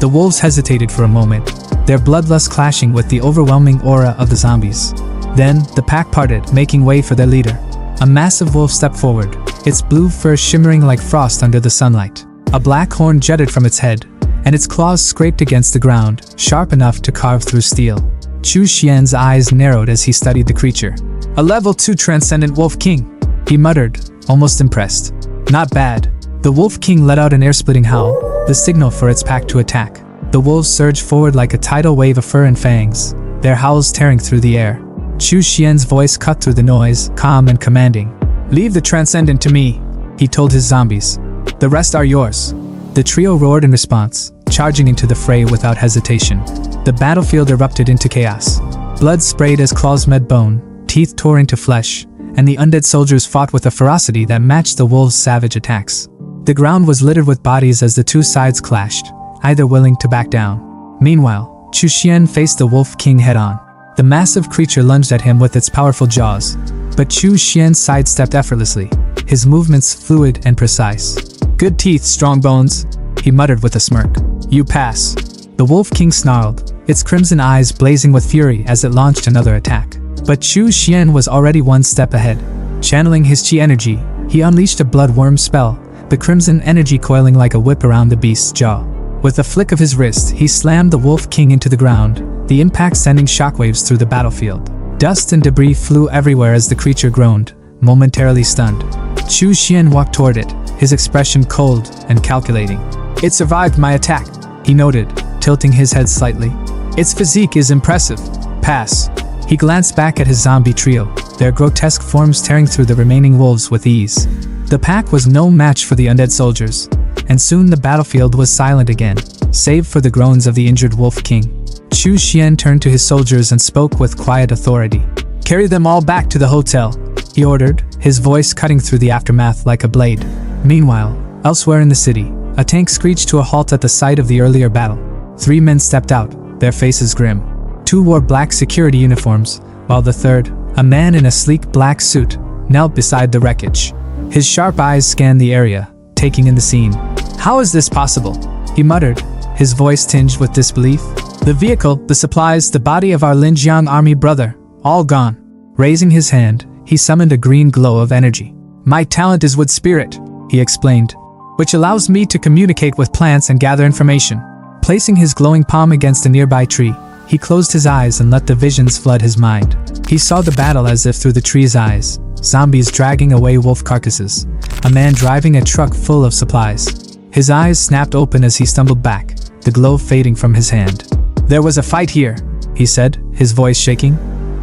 The wolves hesitated for a moment, their bloodlust clashing with the overwhelming aura of the zombies. Then, the pack parted, making way for their leader. A massive wolf stepped forward, its blue fur shimmering like frost under the sunlight. A black horn jutted from its head, and its claws scraped against the ground, sharp enough to carve through steel. Chu Xian's eyes narrowed as he studied the creature. "A level 2 transcendent wolf king," he muttered, almost impressed. "Not bad." The wolf king let out an air-splitting howl, the signal for its pack to attack. The wolves surged forward like a tidal wave of fur and fangs, their howls tearing through the air. Chu Xian's voice cut through the noise, calm and commanding. "Leave the transcendent to me," he told his zombies. "The rest are yours." The trio roared in response, charging into the fray without hesitation. The battlefield erupted into chaos. Blood sprayed as claws met bone, teeth tore into flesh, and the undead soldiers fought with a ferocity that matched the wolves' savage attacks. The ground was littered with bodies as the two sides clashed, either willing to back down. Meanwhile, Chu Xian faced the Wolf King head-on. The massive creature lunged at him with its powerful jaws, but Chu Xian sidestepped effortlessly, his movements fluid and precise. "Good teeth, strong bones," he muttered with a smirk. "You pass." The Wolf King snarled, its crimson eyes blazing with fury as it launched another attack. But Chu Xian was already one step ahead. Channeling his chi energy, he unleashed a bloodworm spell, the crimson energy coiling like a whip around the beast's jaw. With a flick of his wrist, he slammed the Wolf King into the ground, the impact sending shockwaves through the battlefield. Dust and debris flew everywhere as the creature groaned, momentarily stunned. Chu Xian walked toward it, his expression cold and calculating. "It survived my attack," he noted, tilting his head slightly. "Its physique is impressive. Pass." He glanced back at his zombie trio, their grotesque forms tearing through the remaining wolves with ease. The pack was no match for the undead soldiers, and soon the battlefield was silent again, save for the groans of the injured Wolf King. Chu Xian turned to his soldiers and spoke with quiet authority. "Carry them all back to the hotel," he ordered, his voice cutting through the aftermath like a blade. Meanwhile, elsewhere in the city, a tank screeched to a halt at the site of the earlier battle. 3 men stepped out, their faces grim. 2 wore black security uniforms, while the third, a man in a sleek black suit, knelt beside the wreckage. His sharp eyes scanned the area, taking in the scene. "How is this possible?" he muttered, his voice tinged with disbelief. "The vehicle, the supplies, the body of our Linjiang army brother, all gone." Raising his hand, he summoned a green glow of energy. "My talent is wood spirit," he explained, "which allows me to communicate with plants and gather information." Placing his glowing palm against a nearby tree, he closed his eyes and let the visions flood his mind. He saw the battle as if through the tree's eyes, zombies dragging away wolf carcasses, a man driving a truck full of supplies. His eyes snapped open as he stumbled back, the glow fading from his hand. "There was a fight here," he said, his voice shaking.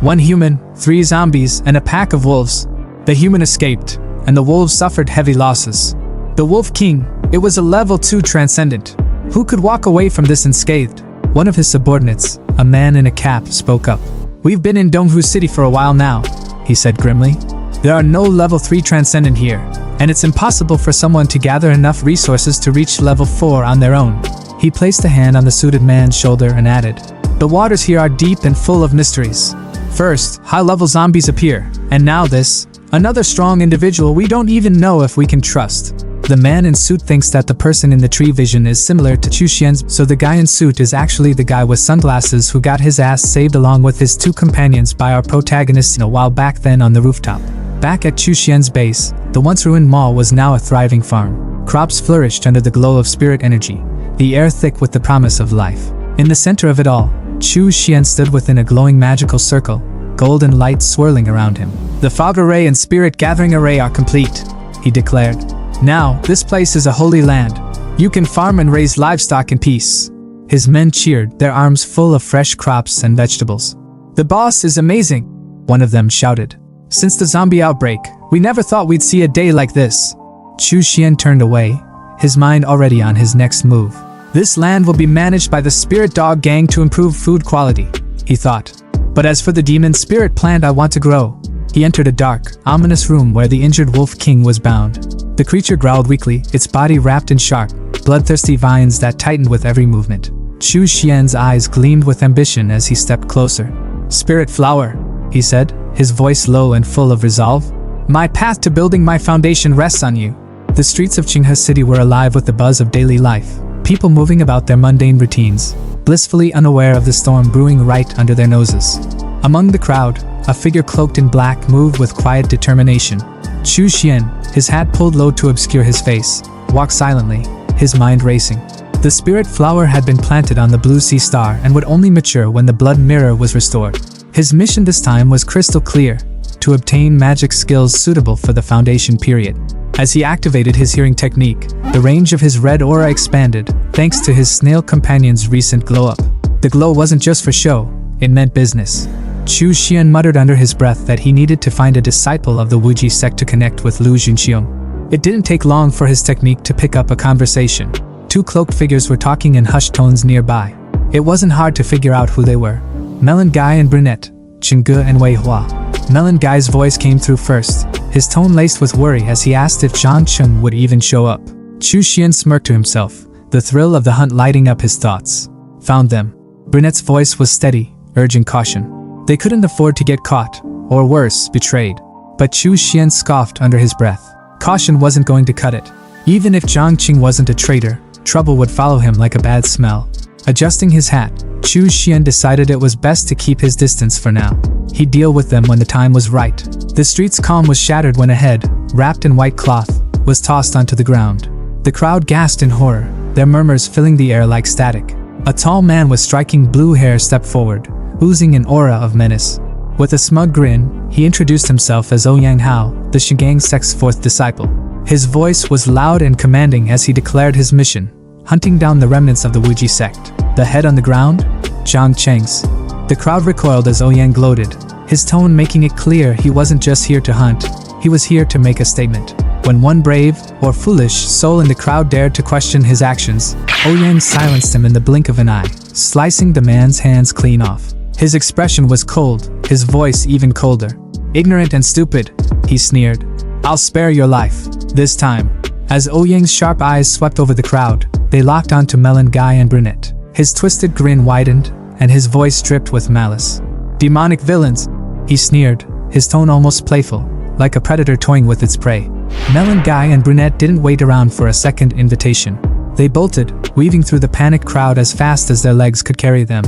1 human, 3 zombies, and a pack of wolves. The human escaped, and the wolves suffered heavy losses. The Wolf King, it was a level 2 transcendent. Who could walk away from this unscathed? One of his subordinates, a man in a cap, spoke up. We've been in Donghu City for a while now, he said grimly. There are no level 3 transcendent here, and it's impossible for someone to gather enough resources to reach level 4 on their own. He placed a hand on the suited man's shoulder and added, the waters here are deep and full of mysteries. First, high-level zombies appear, and now this, another strong individual we don't even know if we can trust. The man in suit thinks that the person in the tree vision is similar to Chu Xian's, so the guy in suit is actually the guy with sunglasses who got his ass saved along with his 2 companions by our protagonists a while back then on the rooftop. Back at Chu Xian's base, the once ruined mall was now a thriving farm. Crops flourished under the glow of spirit energy, the air thick with the promise of life. In the center of it all, Chu Xian stood within a glowing magical circle, golden light swirling around him. The fog array and spirit gathering array are complete, he declared. Now, this place is a holy land. You can farm and raise livestock in peace. His men cheered, their arms full of fresh crops and vegetables. The boss is amazing, one of them shouted. Since the zombie outbreak, we never thought we'd see a day like this. Chu Xian turned away, his mind already on his next move. This land will be managed by the Spirit Dog Gang to improve food quality, he thought. But as for the demon spirit plant I want to grow. He entered a dark, ominous room where the injured Wolf King was bound. The creature growled weakly, its body wrapped in sharp, bloodthirsty vines that tightened with every movement. Chu Xian's eyes gleamed with ambition as he stepped closer. Spirit flower, he said, his voice low and full of resolve. My path to building my foundation rests on you. The streets of Qinghe City were alive with the buzz of daily life, people moving about their mundane routines, blissfully unaware of the storm brewing right under their noses. Among the crowd, a figure cloaked in black moved with quiet determination. Chu Xian, his hat pulled low to obscure his face, walked silently, his mind racing. The spirit flower had been planted on the blue sea star and would only mature when the blood mirror was restored. His mission this time was crystal clear, to obtain magic skills suitable for the foundation period. As he activated his hearing technique, the range of his red aura expanded, thanks to his snail companion's recent glow-up. The glow wasn't just for show, it meant business. Chu Xian muttered under his breath that he needed to find a disciple of the Wuji sect to connect with Lu Junxiong. It didn't take long for his technique to pick up a conversation. 2 cloaked figures were talking in hushed tones nearby. It wasn't hard to figure out who they were. Melon Guy and Brunette, Chengge and Wei Hua. Melon Guy's voice came through first, his tone laced with worry as he asked if Zhang Cheng would even show up. Chu Xian smirked to himself, the thrill of the hunt lighting up his thoughts. Found them. Brunette's voice was steady, urging caution. They couldn't afford to get caught, or worse, betrayed. But Chu Xian scoffed under his breath. Caution wasn't going to cut it. Even if Zhang Qing wasn't a traitor, trouble would follow him like a bad smell. Adjusting his hat, Chu Xian decided it was best to keep his distance for now. He'd deal with them when the time was right. The street's calm was shattered when a head, wrapped in white cloth, was tossed onto the ground. The crowd gasped in horror, their murmurs filling the air like static. A tall man with striking blue hair stepped forward, oozing an aura of menace. With a smug grin, he introduced himself as Ouyang Hao, the Shigang sect's 4th disciple. His voice was loud and commanding as he declared his mission, hunting down the remnants of the Wuji sect. The head on the ground? Zhang Cheng's. The crowd recoiled as Ouyang gloated, his tone making it clear he wasn't just here to hunt, he was here to make a statement. When one brave, or foolish, soul in the crowd dared to question his actions, Ouyang silenced him in the blink of an eye, slicing the man's hands clean off. His expression was cold, his voice even colder. Ignorant and stupid, he sneered. I'll spare your life, this time. As Ouyang's sharp eyes swept over the crowd, they locked onto Melon Guy and Brunette. His twisted grin widened, and his voice dripped with malice. Demonic villains, he sneered, his tone almost playful, like a predator toying with its prey. Melon Guy and Brunette didn't wait around for a second invitation. They bolted, weaving through the panicked crowd as fast as their legs could carry them.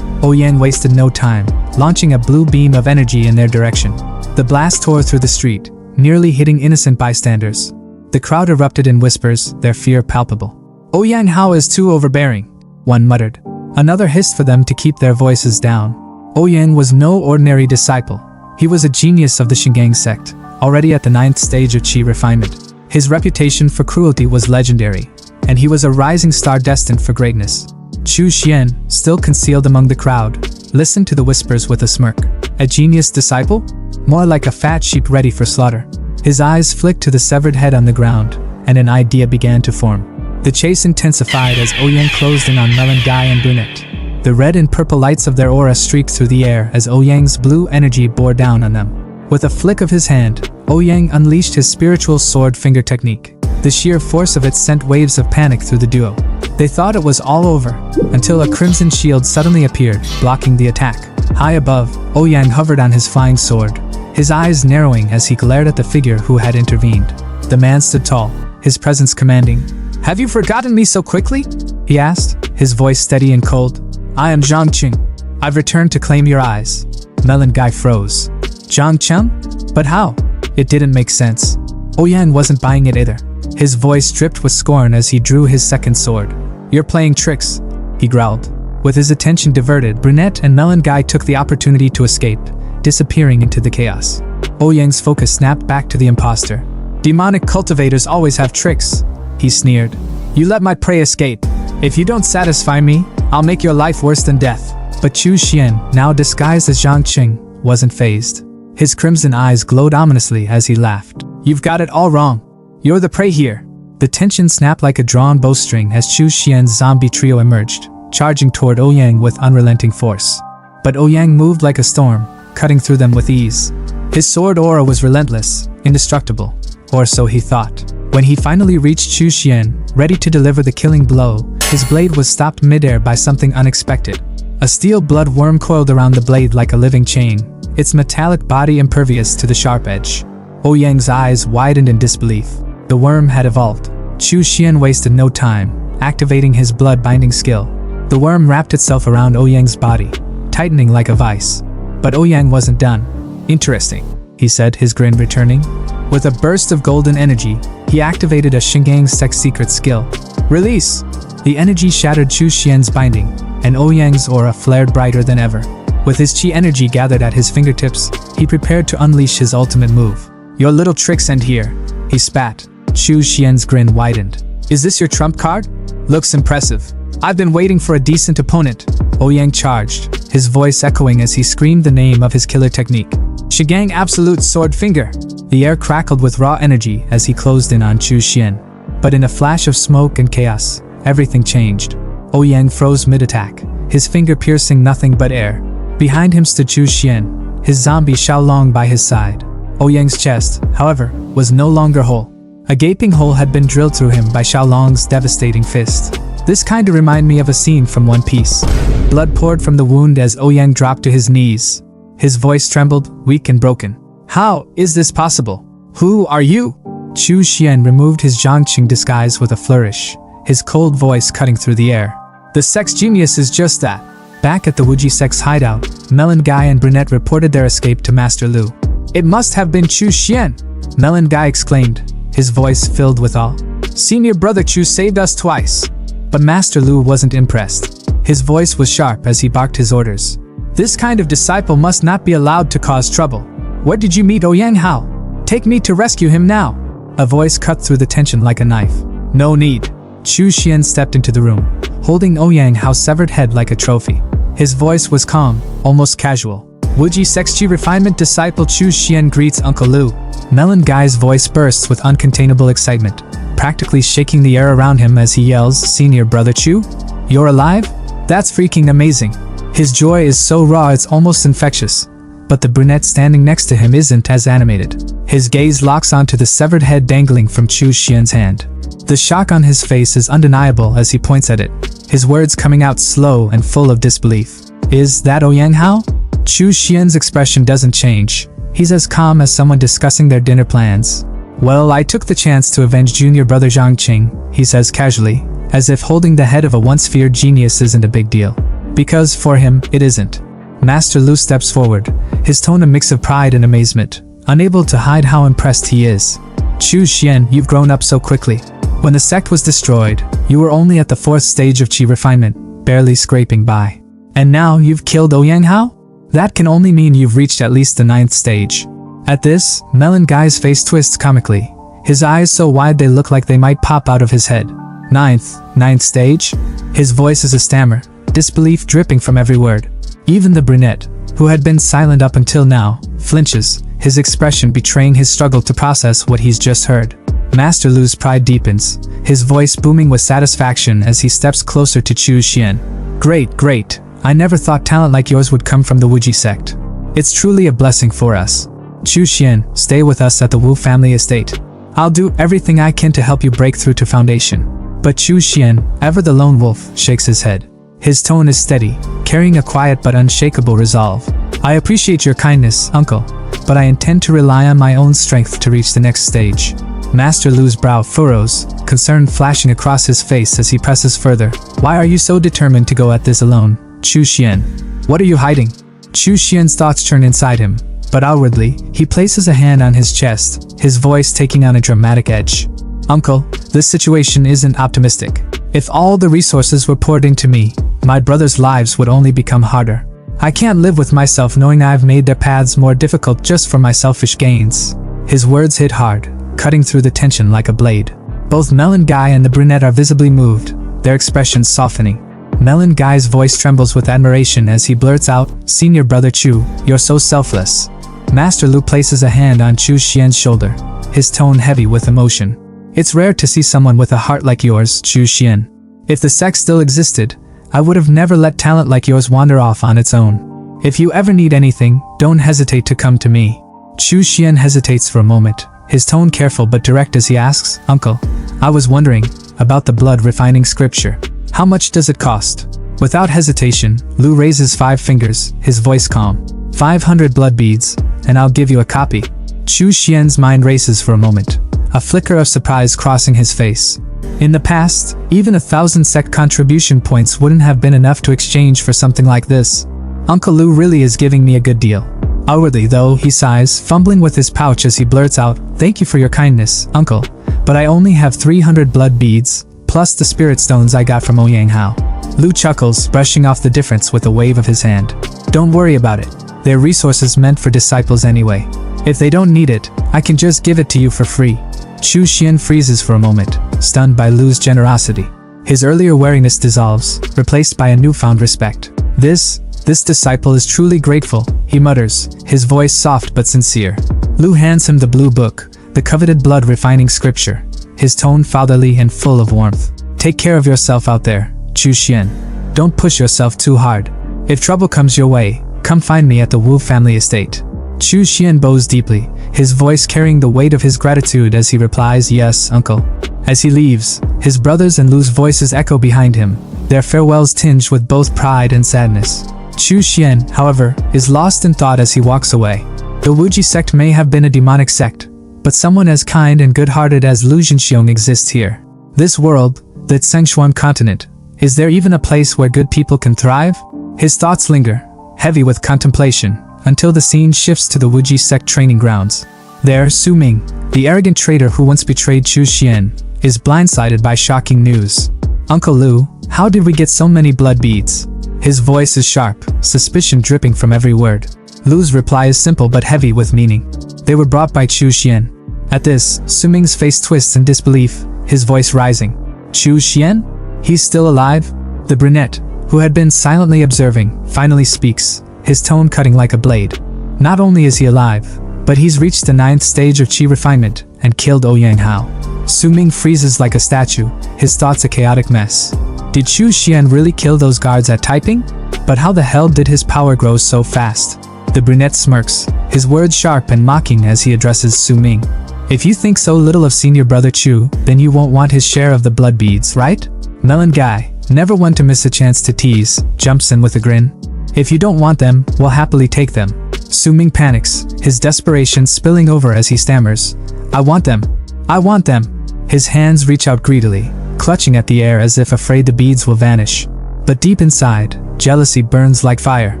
Ouyang wasted no time, launching a blue beam of energy in their direction. The blast tore through the street, nearly hitting innocent bystanders. The crowd erupted in whispers, their fear palpable. Ouyang Hao is too overbearing, one muttered. Another hissed for them to keep their voices down. Ouyang was no ordinary disciple. He was a genius of the Shigang sect, already at the 9th stage of qi refinement. His reputation for cruelty was legendary, and he was a rising star destined for greatness. Chu Xian, still concealed among the crowd, listened to the whispers with a smirk. A genius disciple? More like a fat sheep ready for slaughter. His eyes flicked to the severed head on the ground, and an idea began to form. The chase intensified as Ouyang closed in on Melon Guy and Brunette. The red and purple lights of their aura streaked through the air as Ouyang's blue energy bore down on them. With a flick of his hand, Ouyang unleashed his spiritual sword finger technique. The sheer force of it sent waves of panic through the duo. They thought it was all over, until a crimson shield suddenly appeared, blocking the attack. High above, Ouyang hovered on his flying sword, his eyes narrowing as he glared at the figure who had intervened. The man stood tall, his presence commanding. "Have you forgotten me so quickly?" he asked, his voice steady and cold. "I am Zhang Qing. I've returned to claim your eyes." Melon Guy froze. Zhang Qing? But how? It didn't make sense. Ouyang wasn't buying it either. His voice dripped with scorn as he drew his second sword. "You're playing tricks," he growled. With his attention diverted, Brunette and Melon Guy took the opportunity to escape, disappearing into the chaos. Ouyang's focus snapped back to the imposter. "Demonic cultivators always have tricks," he sneered. "You let my prey escape. If you don't satisfy me, I'll make your life worse than death." But Chu Xian, now disguised as Zhang Qing, wasn't fazed. His crimson eyes glowed ominously as he laughed. "You've got it all wrong. You're the prey here." The tension snapped like a drawn bowstring as Chu Xian's zombie trio emerged, charging toward Ouyang with unrelenting force. But Ouyang moved like a storm, cutting through them with ease. His sword aura was relentless, indestructible, or so he thought. When he finally reached Chu Xian, ready to deliver the killing blow, his blade was stopped midair by something unexpected. A steel blood worm coiled around the blade like a living chain, its metallic body impervious to the sharp edge. Ouyang's eyes widened in disbelief. The worm had evolved. Chu Xian wasted no time, activating his blood-binding skill. The worm wrapped itself around Ouyang's body, tightening like a vice. But Ouyang wasn't done. "Interesting," he said, his grin returning. With a burst of golden energy, he activated a Shingang Sect's secret skill. "Release!" The energy shattered Chu Xian's binding, and Ouyang's aura flared brighter than ever. With his chi energy gathered at his fingertips, he prepared to unleash his ultimate move. "Your little tricks end here," he spat. Chu Xian's grin widened. "Is this your trump card? Looks impressive. I've been waiting for a decent opponent." Ouyang charged, his voice echoing as he screamed the name of his killer technique. "Shigang Absolute Sword Finger!" The air crackled with raw energy as he closed in on Chu Xian. But in a flash of smoke and chaos, everything changed. Ouyang froze mid-attack, his finger piercing nothing but air. Behind him stood Chu Xian, his zombie Xiaolong by his side. Ouyang's chest, however, was no longer whole. A gaping hole had been drilled through him by Xiaolong's devastating fist. This kinda reminded me of a scene from One Piece. Blood poured from the wound as Ouyang dropped to his knees. His voice trembled, weak and broken. "How is this possible? Who are you?" Chu Xian removed his Zhangqing disguise with a flourish, his cold voice cutting through the air. "The sex genius is just that." Back at the Wuji Sect's hideout, Melon Guy and Brunette reported their escape to Master Lu. "It must have been Chu Xian!" Melon Guy exclaimed, his voice filled with awe. "Senior brother Chu saved us twice." But Master Lu wasn't impressed. His voice was sharp as he barked his orders. "This kind of disciple must not be allowed to cause trouble. Where did you meet Ouyang Hao? Take me to rescue him now." A voice cut through the tension like a knife. "No need." Chu Xian stepped into the room, holding Ouyang Hao's severed head like a trophy. His voice was calm, almost casual. "Wuji Sect's Chi Refinement Disciple Chu Xian greets Uncle Lu." Melon Guy's voice bursts with uncontainable excitement, practically shaking the air around him as he yells, "Senior brother Chu? You're alive? That's freaking amazing." His joy is so raw it's almost infectious. But the brunette standing next to him isn't as animated. His gaze locks onto the severed head dangling from Chu Xian's hand. The shock on his face is undeniable as he points at it, his words coming out slow and full of disbelief. "Is that Ouyang Hao?" Chu Xian's expression doesn't change. He's as calm as someone discussing their dinner plans. "Well, I took the chance to avenge junior brother Zhang Qing," he says casually, as if holding the head of a once feared genius isn't a big deal. Because for him, it isn't. Master Lu steps forward, his tone a mix of pride and amazement, unable to hide how impressed he is. "Chu Xian, you've grown up so quickly. When the sect was destroyed, you were only at the 4th stage of Qi refinement, barely scraping by. And now you've killed Ouyang Hao? That can only mean you've reached at least the 9th stage." At this, Melon Guy's face twists comically, his eyes so wide they look like they might pop out of his head. Ninth stage? His voice is a stammer, disbelief dripping from every word. Even the brunette, who had been silent up until now, flinches, his expression betraying his struggle to process what he's just heard. Master Lu's pride deepens, his voice booming with satisfaction as he steps closer to Chu Xian. Great, great. I never thought talent like yours would come from the Wuji sect. It's truly a blessing for us. Chu Xian, stay with us at the Wu family estate. I'll do everything I can to help you break through to foundation. But Chu Xian, ever the lone wolf, shakes his head. His tone is steady, carrying a quiet but unshakable resolve. I appreciate your kindness, uncle, but I intend to rely on my own strength to reach the next stage. Master Lu's brow furrows, concern flashing across his face as he presses further. Why are you so determined to go at this alone, Chu Xian? What are you hiding? Chu Xian's thoughts turn inside him, but outwardly, he places a hand on his chest, his voice taking on a dramatic edge. Uncle, this situation isn't optimistic. If all the resources were poured into me, my brothers' lives would only become harder. I can't live with myself knowing I've made their paths more difficult just for my selfish gains. His words hit hard, cutting through the tension like a blade. Both Melon Guy and the brunette are visibly moved, their expressions softening. Melon Guy's voice trembles with admiration as he blurts out, Senior Brother Chu, you're so selfless. Master Lu places a hand on Chu Xian's shoulder, his tone heavy with emotion. It's rare to see someone with a heart like yours, Chu Xian. If the sect still existed, I would have never let talent like yours wander off on its own. If you ever need anything, don't hesitate to come to me. Chu Xian hesitates for a moment, his tone careful but direct as he asks, Uncle, I was wondering about the blood refining scripture. How much does it cost? Without hesitation, Lu raises 5 fingers, his voice calm. 500 blood beads, and I'll give you a copy. Chu Xian's mind races for a moment, a flicker of surprise crossing his face. In the past, even 1,000 sect contribution points wouldn't have been enough to exchange for something like this. Uncle Lu really is giving me a good deal. Outwardly though, he sighs, fumbling with his pouch as he blurts out, Thank you for your kindness, uncle, but I only have 300 blood beads, plus the spirit stones I got from Ouyang Hao. Lu chuckles, brushing off the difference with a wave of his hand. Don't worry about it. They're resources meant for disciples anyway. If they don't need it, I can just give it to you for free. Chu Xian freezes for a moment, stunned by Lu's generosity. His earlier wariness dissolves, replaced by a newfound respect. This disciple is truly grateful, he mutters, his voice soft but sincere. Lu hands him the blue book, the coveted blood refining scripture, his tone fatherly and full of warmth. Take care of yourself out there, Chu Xian. Don't push yourself too hard. If trouble comes your way, come find me at the Wu family estate. Chu Xian bows deeply, his voice carrying the weight of his gratitude as he replies, Yes, uncle. As he leaves, his brothers and Lu's voices echo behind him, their farewells tinged with both pride and sadness. Chu Xian, however, is lost in thought as he walks away. The Wuji sect may have been a demonic sect, but someone as kind and good-hearted as Lu Jinxiong exists here. This world, the Zhengshuan continent, is there even a place where good people can thrive? His thoughts linger, heavy with contemplation, until the scene shifts to the Wuji sect training grounds. There, Su Ming, the arrogant traitor who once betrayed Chu Xian, is blindsided by shocking news. Uncle Lu, how did we get so many blood beads? His voice is sharp, suspicion dripping from every word. Lu's reply is simple but heavy with meaning. They were brought by Chu Xian. At this, Su Ming's face twists in disbelief, his voice rising. Chu Xian? He's still alive? The brunette, who had been silently observing, finally speaks, his tone cutting like a blade. Not only is he alive, but he's reached the 9th stage of chi refinement and killed Ouyang Hao. Su Ming freezes like a statue, his thoughts a chaotic mess. Did Chu Xian really kill those guards at typing? But how the hell did his power grow so fast? The brunette smirks, his words sharp and mocking as he addresses Su Ming. If you think so little of Senior Brother Chu, then you won't want his share of the blood beads, right? Melon Guy, never one to miss a chance to tease, jumps in with a grin. If you don't want them, we'll happily take them. Su Ming panics, his desperation spilling over as he stammers. I want them. I want them. His hands reach out greedily, clutching at the air as if afraid the beads will vanish. But deep inside, jealousy burns like fire.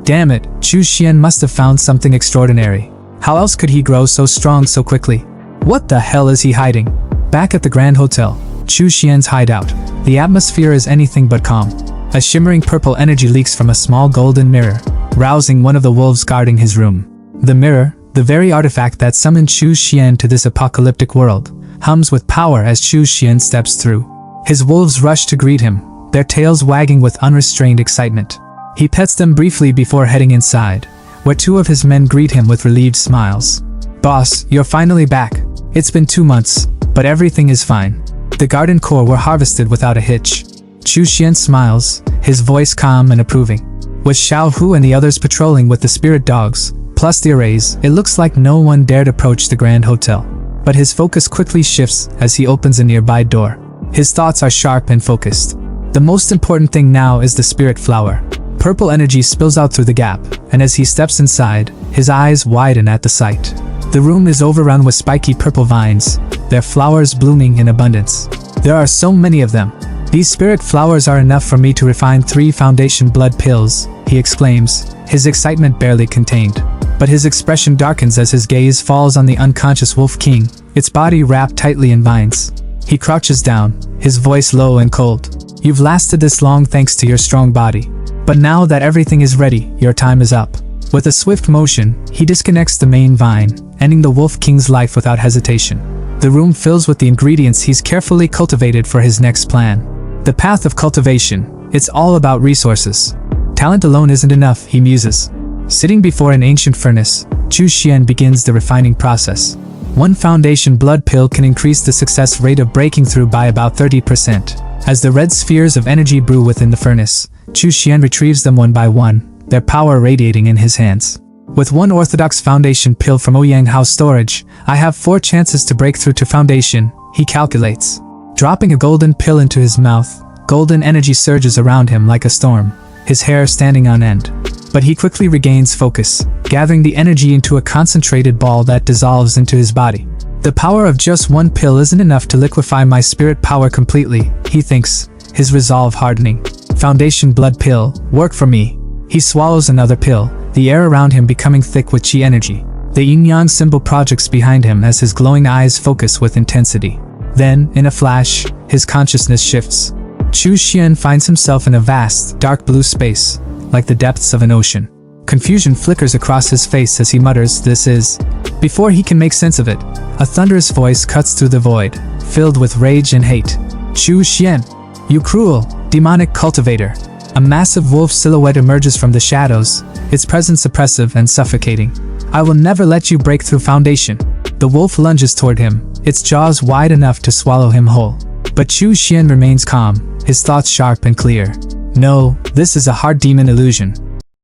Damn it, Chu Xian must have found something extraordinary. How else could he grow so strong so quickly? What the hell is he hiding? Back at the Grand Hotel, Chu Xian's hideout, the atmosphere is anything but calm. A shimmering purple energy leaks from a small golden mirror, rousing one of the wolves guarding his room. The mirror, the very artifact that summoned Chu Xian to this apocalyptic world, hums with power as Chu Xian steps through. His wolves rush to greet him, their tails wagging with unrestrained excitement. He pets them briefly before heading inside, where 2 of his men greet him with relieved smiles. "Boss, you're finally back. It's been 2 months, but everything is fine. The garden core were harvested without a hitch." Chu Xian smiles, his voice calm and approving. With Xiao Hu and the others patrolling with the spirit dogs, plus the arrays, it looks like no one dared approach the Grand Hotel. But his focus quickly shifts as he opens a nearby door. His thoughts are sharp and focused. The most important thing now is the spirit flower. Purple energy spills out through the gap, and as he steps inside, his eyes widen at the sight. The room is overrun with spiky purple vines, their flowers blooming in abundance. There are so many of them. "These spirit flowers are enough for me to refine 3 foundation blood pills," he exclaims, his excitement barely contained. But his expression darkens as his gaze falls on the unconscious Wolf King, its body wrapped tightly in vines. He crouches down, his voice low and cold. "You've lasted this long thanks to your strong body. But now that everything is ready, your time is up." With a swift motion, he disconnects the main vine, ending the Wolf King's life without hesitation. The room fills with the ingredients he's carefully cultivated for his next plan. The path of cultivation, it's all about resources. Talent alone isn't enough, he muses. Sitting before an ancient furnace, Chu Xian begins the refining process. 1 foundation blood pill can increase the success rate of breaking through by about 30%. As the red spheres of energy brew within the furnace, Chu Xian retrieves them one by one, their power radiating in his hands. "With 1 orthodox foundation pill from Ouyang House storage, I have 4 chances to break through to foundation," he calculates. Dropping a golden pill into his mouth, golden energy surges around him like a storm, his hair standing on end. But he quickly regains focus, gathering the energy into a concentrated ball that dissolves into his body. "The power of just 1 pill isn't enough to liquefy my spirit power completely," he thinks, his resolve hardening. "Foundation blood pill, work for me." He swallows another pill, the air around him becoming thick with chi energy. The yin-yang symbol projects behind him as his glowing eyes focus with intensity. Then, in a flash, his consciousness shifts. Chu Xian finds himself in a vast, dark blue space, like the depths of an ocean. Confusion flickers across his face as he mutters, "This is..." Before he can make sense of it, a thunderous voice cuts through the void, filled with rage and hate. "Chu Xian, you cruel, demonic cultivator." A massive wolf silhouette emerges from the shadows, its presence oppressive and suffocating. "I will never let you break through foundation." The wolf lunges toward him, its jaws wide enough to swallow him whole. But Chu Xian remains calm, his thoughts sharp and clear. "No, this is a hard demon illusion.